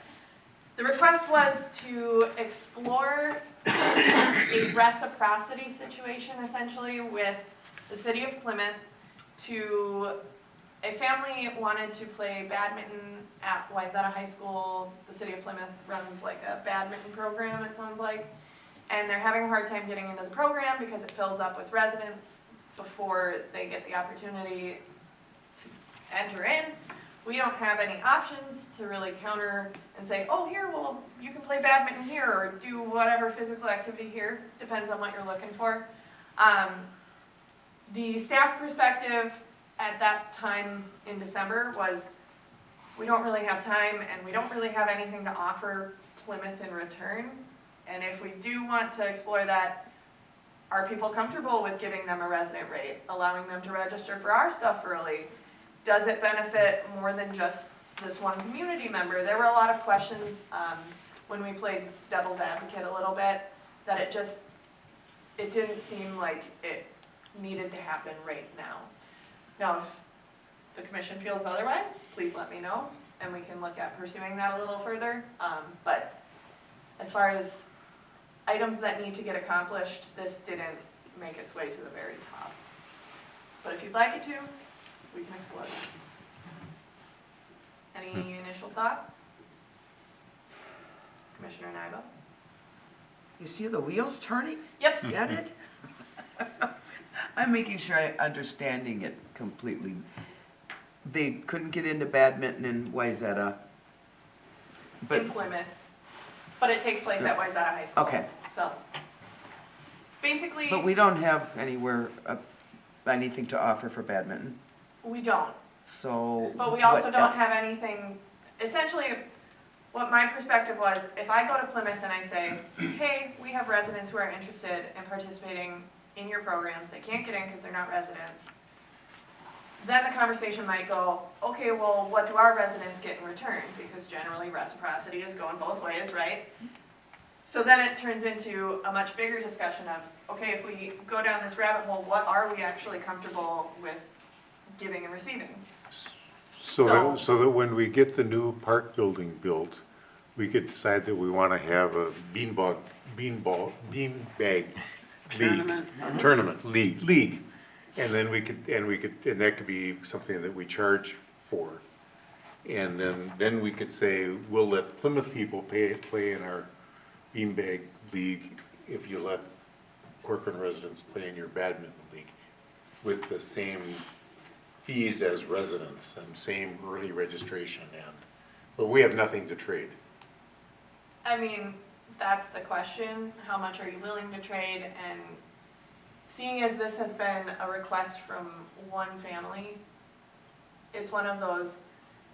the request was to explore a reciprocity situation essentially with the city of Plymouth. A family wanted to play badminton at Wayzata High School. The city of Plymouth runs like a badminton program, it sounds like. And they're having a hard time getting into the program because it fills up with residents before they get the opportunity to enter in. We don't have any options to really counter and say, oh, here, well, you can play badminton here or do whatever physical activity here. Depends on what you're looking for. The staff perspective at that time in December was, we don't really have time and we don't really have anything to offer Plymouth in return. And if we do want to explore that, are people comfortable with giving them a resident rate, allowing them to register for our stuff early? Does it benefit more than just this one community member? There were a lot of questions when we played devil's advocate a little bit, that it didn't seem like it needed to happen right now. Now, if the commission feels otherwise, please let me know, and we can look at pursuing that a little further. But as far as items that need to get accomplished, this didn't make its way to the very top. But if you'd like it to, we can explore that. Any initial thoughts? Commissioner Nybo? You see the wheels turning? Yep. Is that it? I'm making sure I'm understanding it completely. They couldn't get into badminton in Wayzata. But, In Plymouth, but it takes place at Wayzata High School. okay, So, basically, but we don't have anywhere, anything to offer for badminton, we don't. so. But we also what don't else? have anything, essentially, what my perspective was, if I go to Plymouth and I say, hey, we have residents who are interested in participating in your programs, they can't get in because they're not residents, then the conversation might go, okay, well, what do our residents get in return? Because generally reciprocity is going both ways, right? So then it turns into a much bigger discussion of, okay, if we go down this rabbit hole, what are we actually comfortable with giving and receiving? So that when we get the new park building built, we could decide that we want to have a beanbag league. And then and that could be something that we charge for. And then we could say, we'll let Plymouth people play in our beanbag league if you let Corcoran residents play in your badminton league with the same fees as residents and same early registration but we have nothing to trade. I mean, that's the question, how much are you willing to trade? And seeing as this has been a request from one family, it's one of those,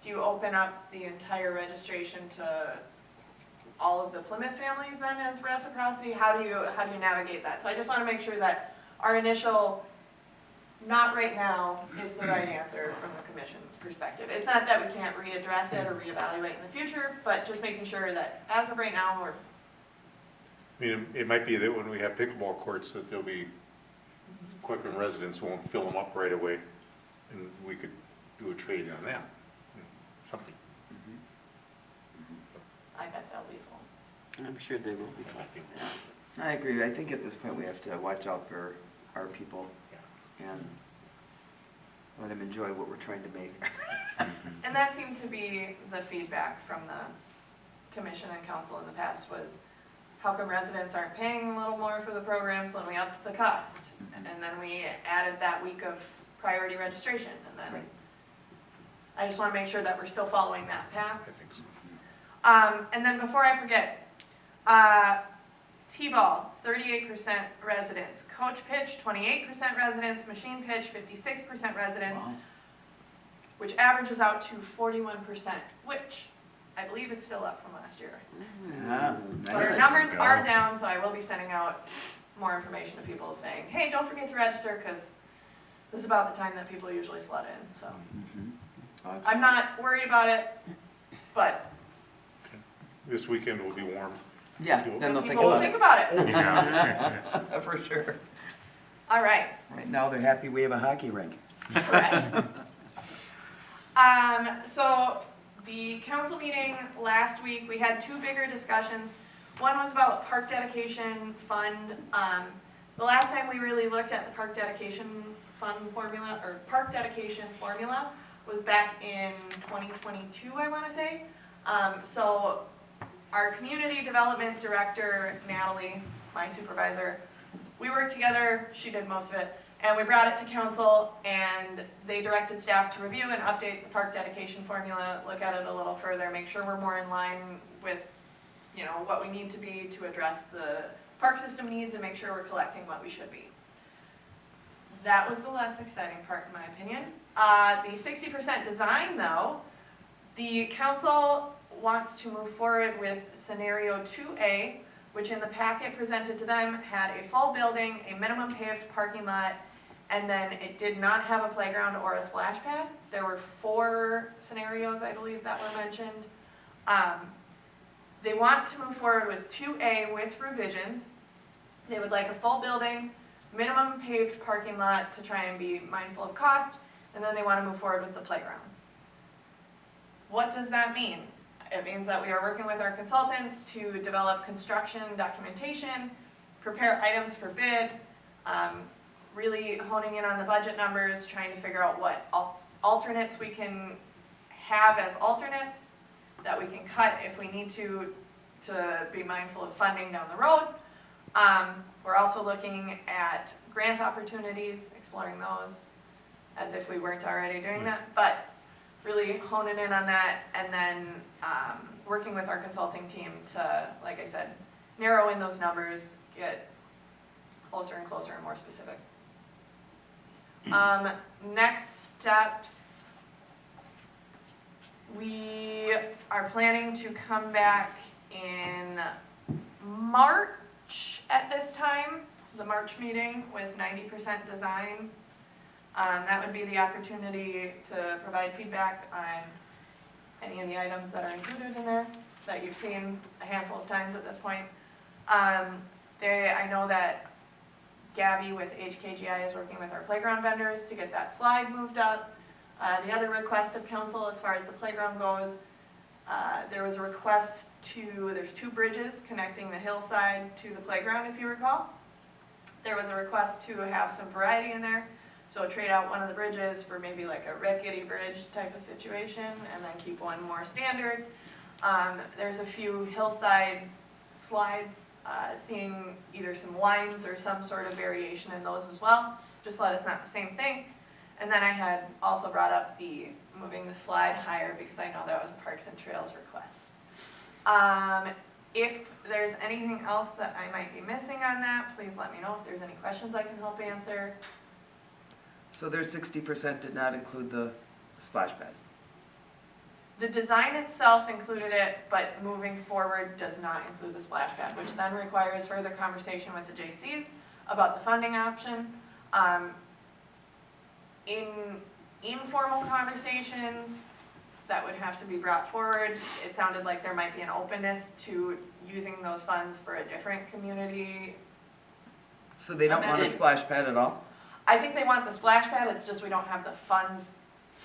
do you open up the entire registration to all of the Plymouth families then as reciprocity? How do you navigate that? So I just want to make sure that our initial, not right now, is the right answer from the commission's perspective. It's not that we can't readdress it or reevaluate in the future, but just making sure that as of right now, we're. I mean, it might be that when we have pickleball courts, that there'll be, Corcoran residents won't fill them up right away, and we could do a trade on that, something. I bet they'll be full. I'm sure they will be. I agree, I think at this point we have to watch out for our people and let them enjoy what we're trying to make. And that seemed to be the feedback from the commission and council in the past was, how come residents aren't paying a little more for the program, so then we upped the cost? And then we added that week of priority registration, and then I just want to make sure that we're still following that path. I think so. And then before I forget, T-ball, 38% residents. Coach pitch, 28% residents. Machine pitch, 56% residents, Wow. which averages out to 41%, which I believe is still up from last year. Ah, But our numbers are down, so I will be sending out more information to people saying, hey, don't forget to register, because this is about the time that people usually flood in, so. I'm not worried about it, but This weekend will be warm. Yeah, then they'll think people will about think it. about it. Yeah. For sure. All right. Right now, they're happy we have a hockey rink. Correct. So the council meeting last week, we had two bigger discussions. One was about park dedication fund. The last time we really looked at the park dedication fund formula, or park dedication formula, was back in 2022, I want to say. So our community development director, Natalie, my supervisor, we worked together, she did most of it, and we brought it to council, and they directed staff to review and update the park dedication formula, look at it a little further, make sure we're more in line with, you know, what we need to be to address the park system needs and make sure we're collecting what we should be. That was the less exciting part, in my opinion. The 60% design, though, the council wants to move forward with scenario 2A, which in the packet presented to them had a full building, a minimum paved parking lot, and then it did not have a playground or a splash pad. There were 4 scenarios, I believe, that were mentioned. They want to move forward with 2A with revisions. They would like a full building, minimum paved parking lot to try and be mindful of cost, and then they want to move forward with the playground. What does that mean? It means that we are working with our consultants to develop construction documentation, prepare items for bid, really honing in on the budget numbers, trying to figure out what alternates we can have as alternates that we can cut if we need to be mindful of funding down the road. We're also looking at grant opportunities, exploring those as if we weren't already doing that, but really honing in on that, and then working with our consulting team to, like I said, narrow in those numbers, get closer and closer and more specific. Next steps, we are planning to come back in March at this time, the March meeting with 90% design. That would be the opportunity to provide feedback on any of the items that are included in there that you've seen a handful of times at this point. I know that Gabby with HKGI is working with our playground vendors to get that slide moved up. The other request of council as far as the playground goes, there was a request there's 2 bridges connecting the hillside to the playground, if you recall. There was a request to have some variety in there, so trade out one of the bridges for maybe like a rickety bridge type of situation, and then keep one more standard. There's a few hillside slides, seeing either some lines or some sort of variation in those as well. Just let us know the same thing. And then I had also brought up moving the slide higher because I know that was a Parks and Trails request. If there's anything else that I might be missing on that, please let me know if there's any questions I can help answer. So their 60% did not include the splash pad. The design itself included it, but moving forward does not include the splash pad, which then requires further conversation with the JCs about the funding option. In informal conversations that would have to be brought forward, it sounded like there might be an openness to using those funds for a different community. So they don't want a splash pad at all? I think they want the splash pad, it's just we don't have the funds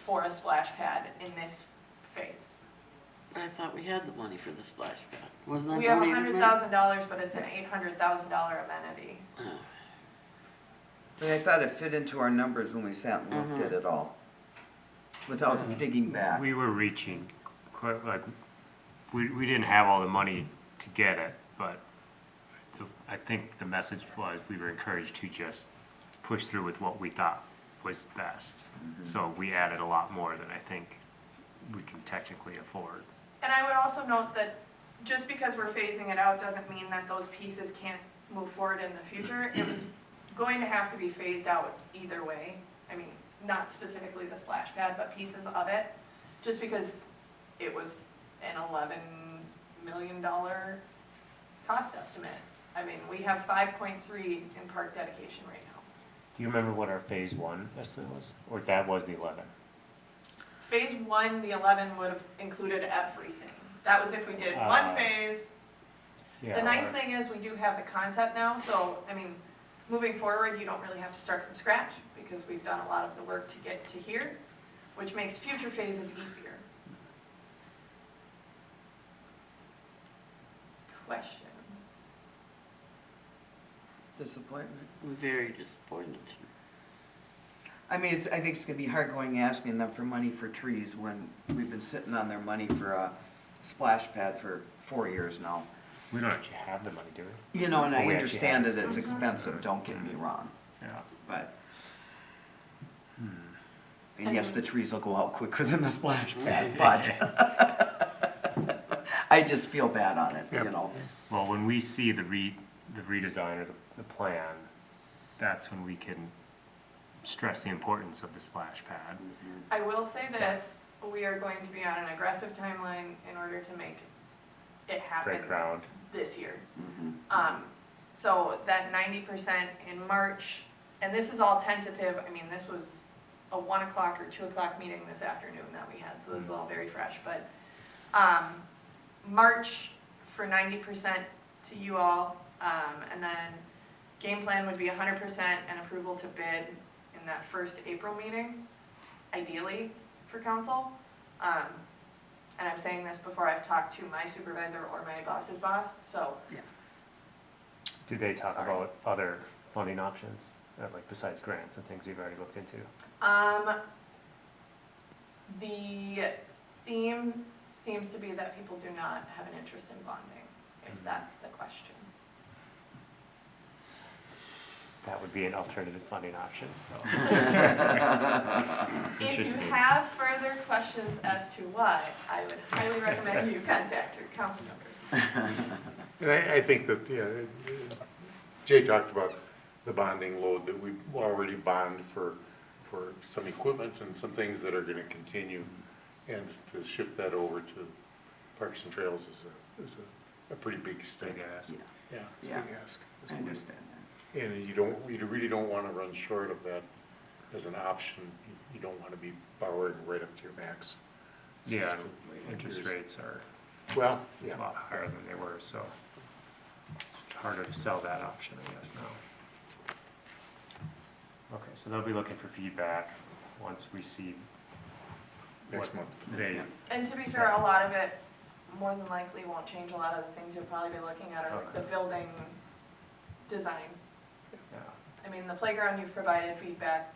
for a splash pad in this phase. I thought we had the money for the splash pad. Wasn't that We have donated money? $100,000, but it's an $800,000 amenity. Oh. But I thought it fit into our numbers when we sat and looked at it all, without digging back. We were reaching, quite like, we didn't have all the money to get it, but I think the message was we were encouraged to just push through with what we thought was best. So we added a lot more than I think we can technically afford. And I would also note that just because we're phasing it out doesn't mean that those pieces can't move forward in the future. It was going to have to be phased out either way. I mean, not specifically the splash pad, but pieces of it, just because it was an $11 million cost estimate. I mean, we have 5.3 in park dedication right now. Do you remember what our phase 1 estimate was? Or that was the 11? Phase 1, the 11 would have included everything. That was if we did one phase. Yeah, The nice thing is we do have the concept now, so, I mean, moving forward, you don't really have to start from scratch because we've done a lot of the work to get to here, which makes future phases easier. Questions? Disappointment. Very disappointed. I mean, I think it's gonna be hard going asking them for money for trees when we've been sitting on their money for a splash pad for 4 years now. We don't actually have the money, do we? You know, and Oh, I we actually understand have that it's expensive, don't get me wrong, Yeah. but. And yes, the trees will go out quicker than the splash pad, but I just feel bad on it, you know? Well, when we see the redesign or the plan, that's when we can stress the importance of the splash pad. I will say this, we are going to be on an aggressive timeline in order to make it happen Break ground. this year. So that 90% in March, and this is all tentative, I mean, this was a 1 o'clock or 2 o'clock meeting this afternoon that we had, so this is all very fresh, but March for 90% to you all, and then game plan would be 100% and approval to bid in that first April meeting, ideally for council. And I'm saying this before I've talked to my supervisor or my boss's boss, so. Did they talk Sorry. about other funding options? like besides grants and things we've already looked into? The theme seems to be that people do not have an interest in bonding, if that's the question. That would be an alternative funding option, so. If you Interesting. have further questions as to why, I would highly recommend you contact your council members. And I think that, yeah, Jay talked about the bonding load, that we already bond for some equipment and some things that are gonna continue. And to shift that over to Parks and Trails is a pretty big step. Big ask. Yeah, it's a Yeah. big ask. I understand that. And you really don't wanna run short of that as an option. You don't wanna be borrowing right up to your max. Yeah, interest rates are Well, a yeah. lot higher than they were, so it's harder to sell that option, I guess, now. Okay, so they'll be looking for feedback once we see Next what month. they, And to be fair, a lot of it more than likely won't change. A lot of the things you'll probably be looking at are like the building design. yeah. I mean, the playground, you've provided feedback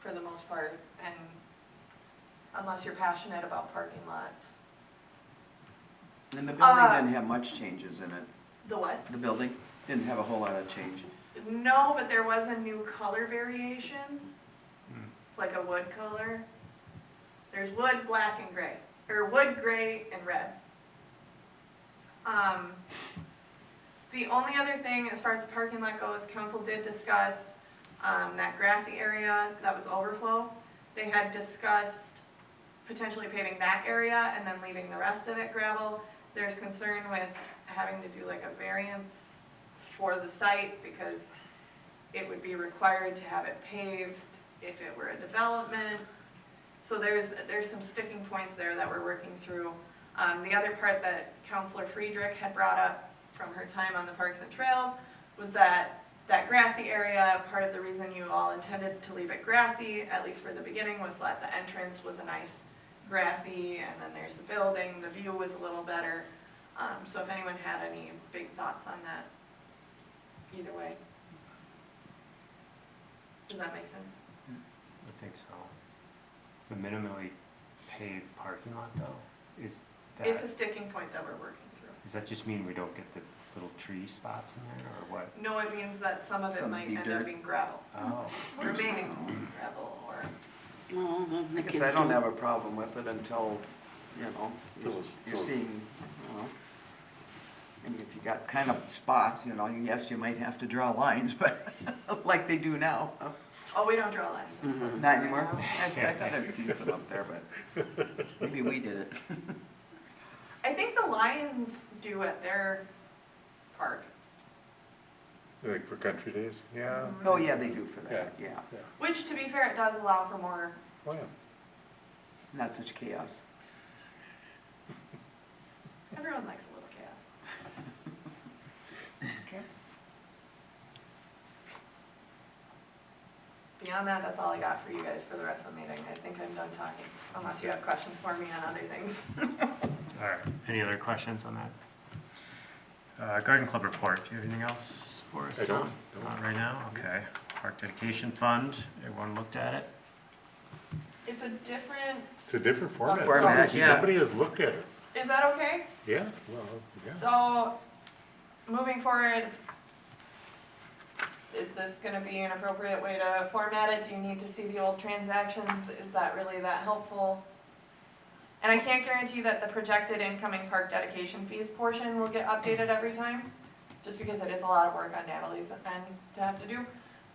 for the most part, and unless you're passionate about parking lots. And the building didn't have much changes in it. The what? The building didn't have a whole lot of change. No, but there was a new color variation. Hmm. It's like a wood color. There's wood, black, and gray, or wood, gray, and red. The only other thing, as far as the parking lot goes, council did discuss that grassy area that was overflow. They had discussed potentially paving that area and then leaving the rest of it gravel. There's concern with having to do like a variance for the site because it would be required to have it paved if it were a development. So there's some sticking points there that we're working through. The other part that Councilor Friedrich had brought up from her time on the Parks and Trails was that grassy area, part of the reason you all intended to leave it grassy, at least for the beginning, was that the entrance was a nice grassy, and then there's the building, the view was a little better. So if anyone had any big thoughts on that, either way. Does that make sense? I think so. The minimally paved parking lot though, is It's a that, sticking point that we're working through. does that just mean we don't get the little tree spots in there or what? No, it means that some of it Some might be end dirt. up being gravel, Oh, remaining gravel, or, Well, the I guess kids I don't have a problem with it until, you're Till- seeing, I mean, if you got kind of spots, yes, you might have to draw lines, but like they do now. oh, we don't draw lines. Not anymore? I thought I'd seen some up there, but maybe we did it. I think the Lions do at their park, Like for country days, yeah. Oh, yeah, they do for that, yeah. which, to be fair, it does allow for more, Oh, yeah. Not such chaos. everyone likes a little chaos. Beyond that, that's all I got for you guys for the rest of the meeting. I think I'm done talking, unless you have questions for me on other things. all right. Any other questions on that? Garden Club report, do you have anything else for us, I don't, Tom? no. Not right now, okay. Park Dedication Fund, everyone looked at it? It's a different, It's a different format. Format, Somebody- yeah. Somebody has looked at it. is that okay? Yeah, well, yeah. So, moving forward, is this gonna be an appropriate way to format it? Do you need to see the old transactions? Is that really that helpful? And I can't guarantee that the projected incoming park dedication fees portion will get updated every time, just because it is a lot of work on Natalie's end to have to do.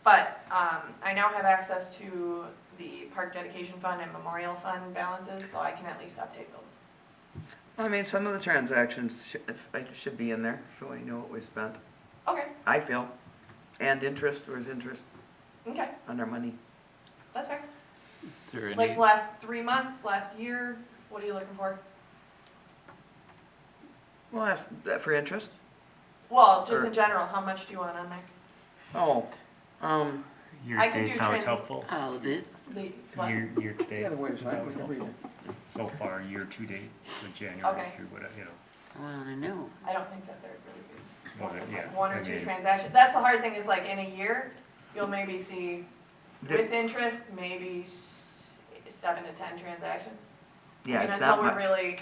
But, I now have access to the park dedication fund and memorial fund balances, so I can at least update those. I mean, some of the transactions should be in there, so I know what we spent, Okay, I feel. And interest, where's interest okay, on our money? that's fair. Is there any, Like last 3 months, last year, what are you looking for? Well, that's that for interest. Well, just Or- in general, how much do you want on there? Oh, Year I to can date's do always trans- helpful. All of it. What? Year to date Yeah, the way it's is always like, we can helpful. read So far, year to date, so January Okay. through whatever, Well, I know. I don't think that they're really good. Well, then, yeah, One I or two mean- transactions. That's the hard thing is like in a year, you'll maybe see, The- with interest, maybe 7 to 10 transactions. Yeah, I mean, it's until not we're much. really,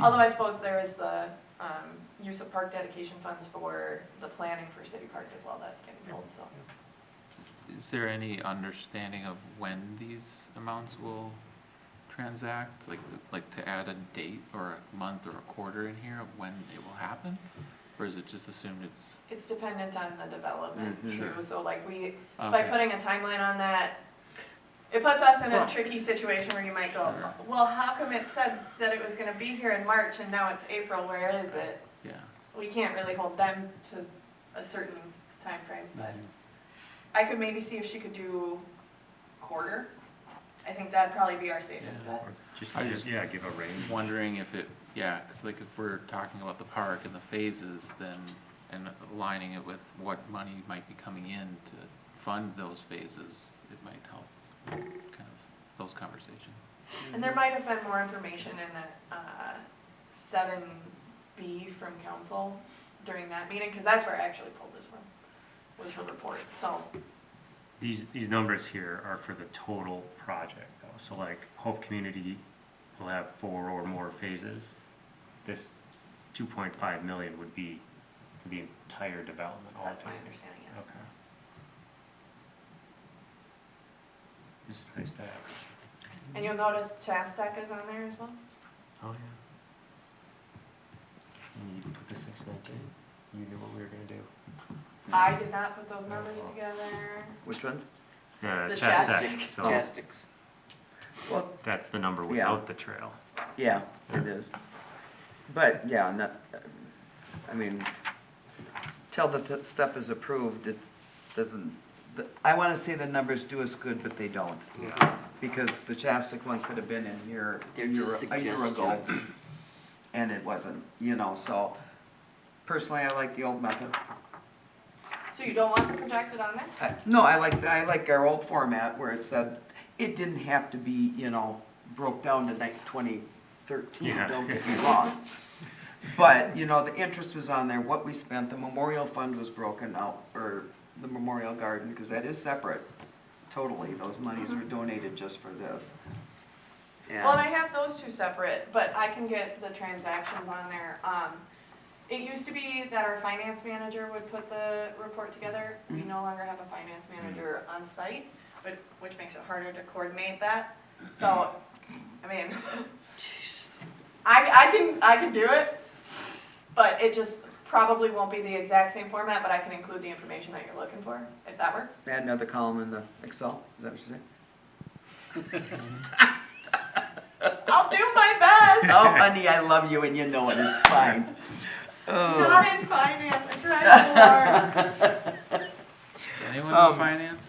although I suppose there is the use of park dedication funds for the planning for City Park as well, that's getting pulled, so. Is there any understanding of when these amounts will transact? Like to add a date or a month or a quarter in here of when it will happen? Or is it just assumed it's, It's dependent on the development Mhm. too, so like by okay, putting a timeline on that, it puts us in a Well- tricky situation where you might go, Sure. well, how come it said that it was gonna be here in March and now it's April, where is it? yeah. We can't really hold them to a certain time frame, but I could maybe see if she could do quarter. I think that'd probably be our safest Yeah. bet. Or just, I just- yeah, give a range. Wondering if it, yeah, because like if we're talking about the park and the phases, then, and aligning it with what money might be coming in to fund those phases, it might help kind of those conversations. And there might have been more information in that 7B from council during that meeting, because that's where I actually pulled this from, was her report, so. These numbers here are for the total project though. So like Hope Community will have 4 or more phases. This 2.5 million would be the entire development, all That's my phases. understanding, yes. Okay. This is nice to have. And you'll notice Chastec is on there as well. Oh, yeah. And you put the 619. You knew what we were gonna do. I did not put those numbers together. Which ones? Yeah, The Chastec, Chastec. so Plastics. Well, that's the number Yeah. without the trail. yeah, it is. But, yeah, not, I mean, till the stuff is approved, it doesn't, I wanna say the numbers do us good, but they don't. Yeah. Because the Chastic one could have been in here They're a year just ago. suggestions. And it wasn't, you know, so personally, I like the old method. So you don't want the projected on there? No, I like our old format where it said, it didn't have to be, you know, broke down to like 2013, Yeah. don't get me wrong. But, you know, the interest was on there, what we spent, the memorial fund was broken out, or the memorial garden, because that is separate, totally. Those monies were donated just for this. Well, and I And, have those two separate, but I can get the transactions on there. It used to be that our finance manager would put the report together. We no longer have a finance manager on site, but, which makes it harder to coordinate that. So, I mean, I can do it, but it just probably won't be the exact same format, but I can include the information that you're looking for, if that works. add another column in the Excel, is that what you're saying? I'll do my best. Oh, honey, I love you and you know it, it's fine. Oh. Not in finance, I tried so hard. Anyone Um, in finance?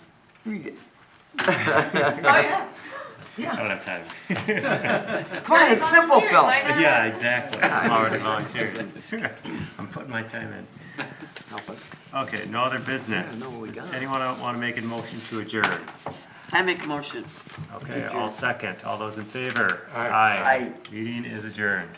Oh, yeah. I don't have time. Come on, it's simple, Volunteering, Phil. why not? Yeah, exactly. I'm already volunteering. I'm putting my time in. Help us. Okay, no other business. Yeah, no, we Does got it. anyone want to make a motion to adjourn? I make a motion. Okay, I'll second. All those in favor? Aye. Aye. Meeting is adjourned.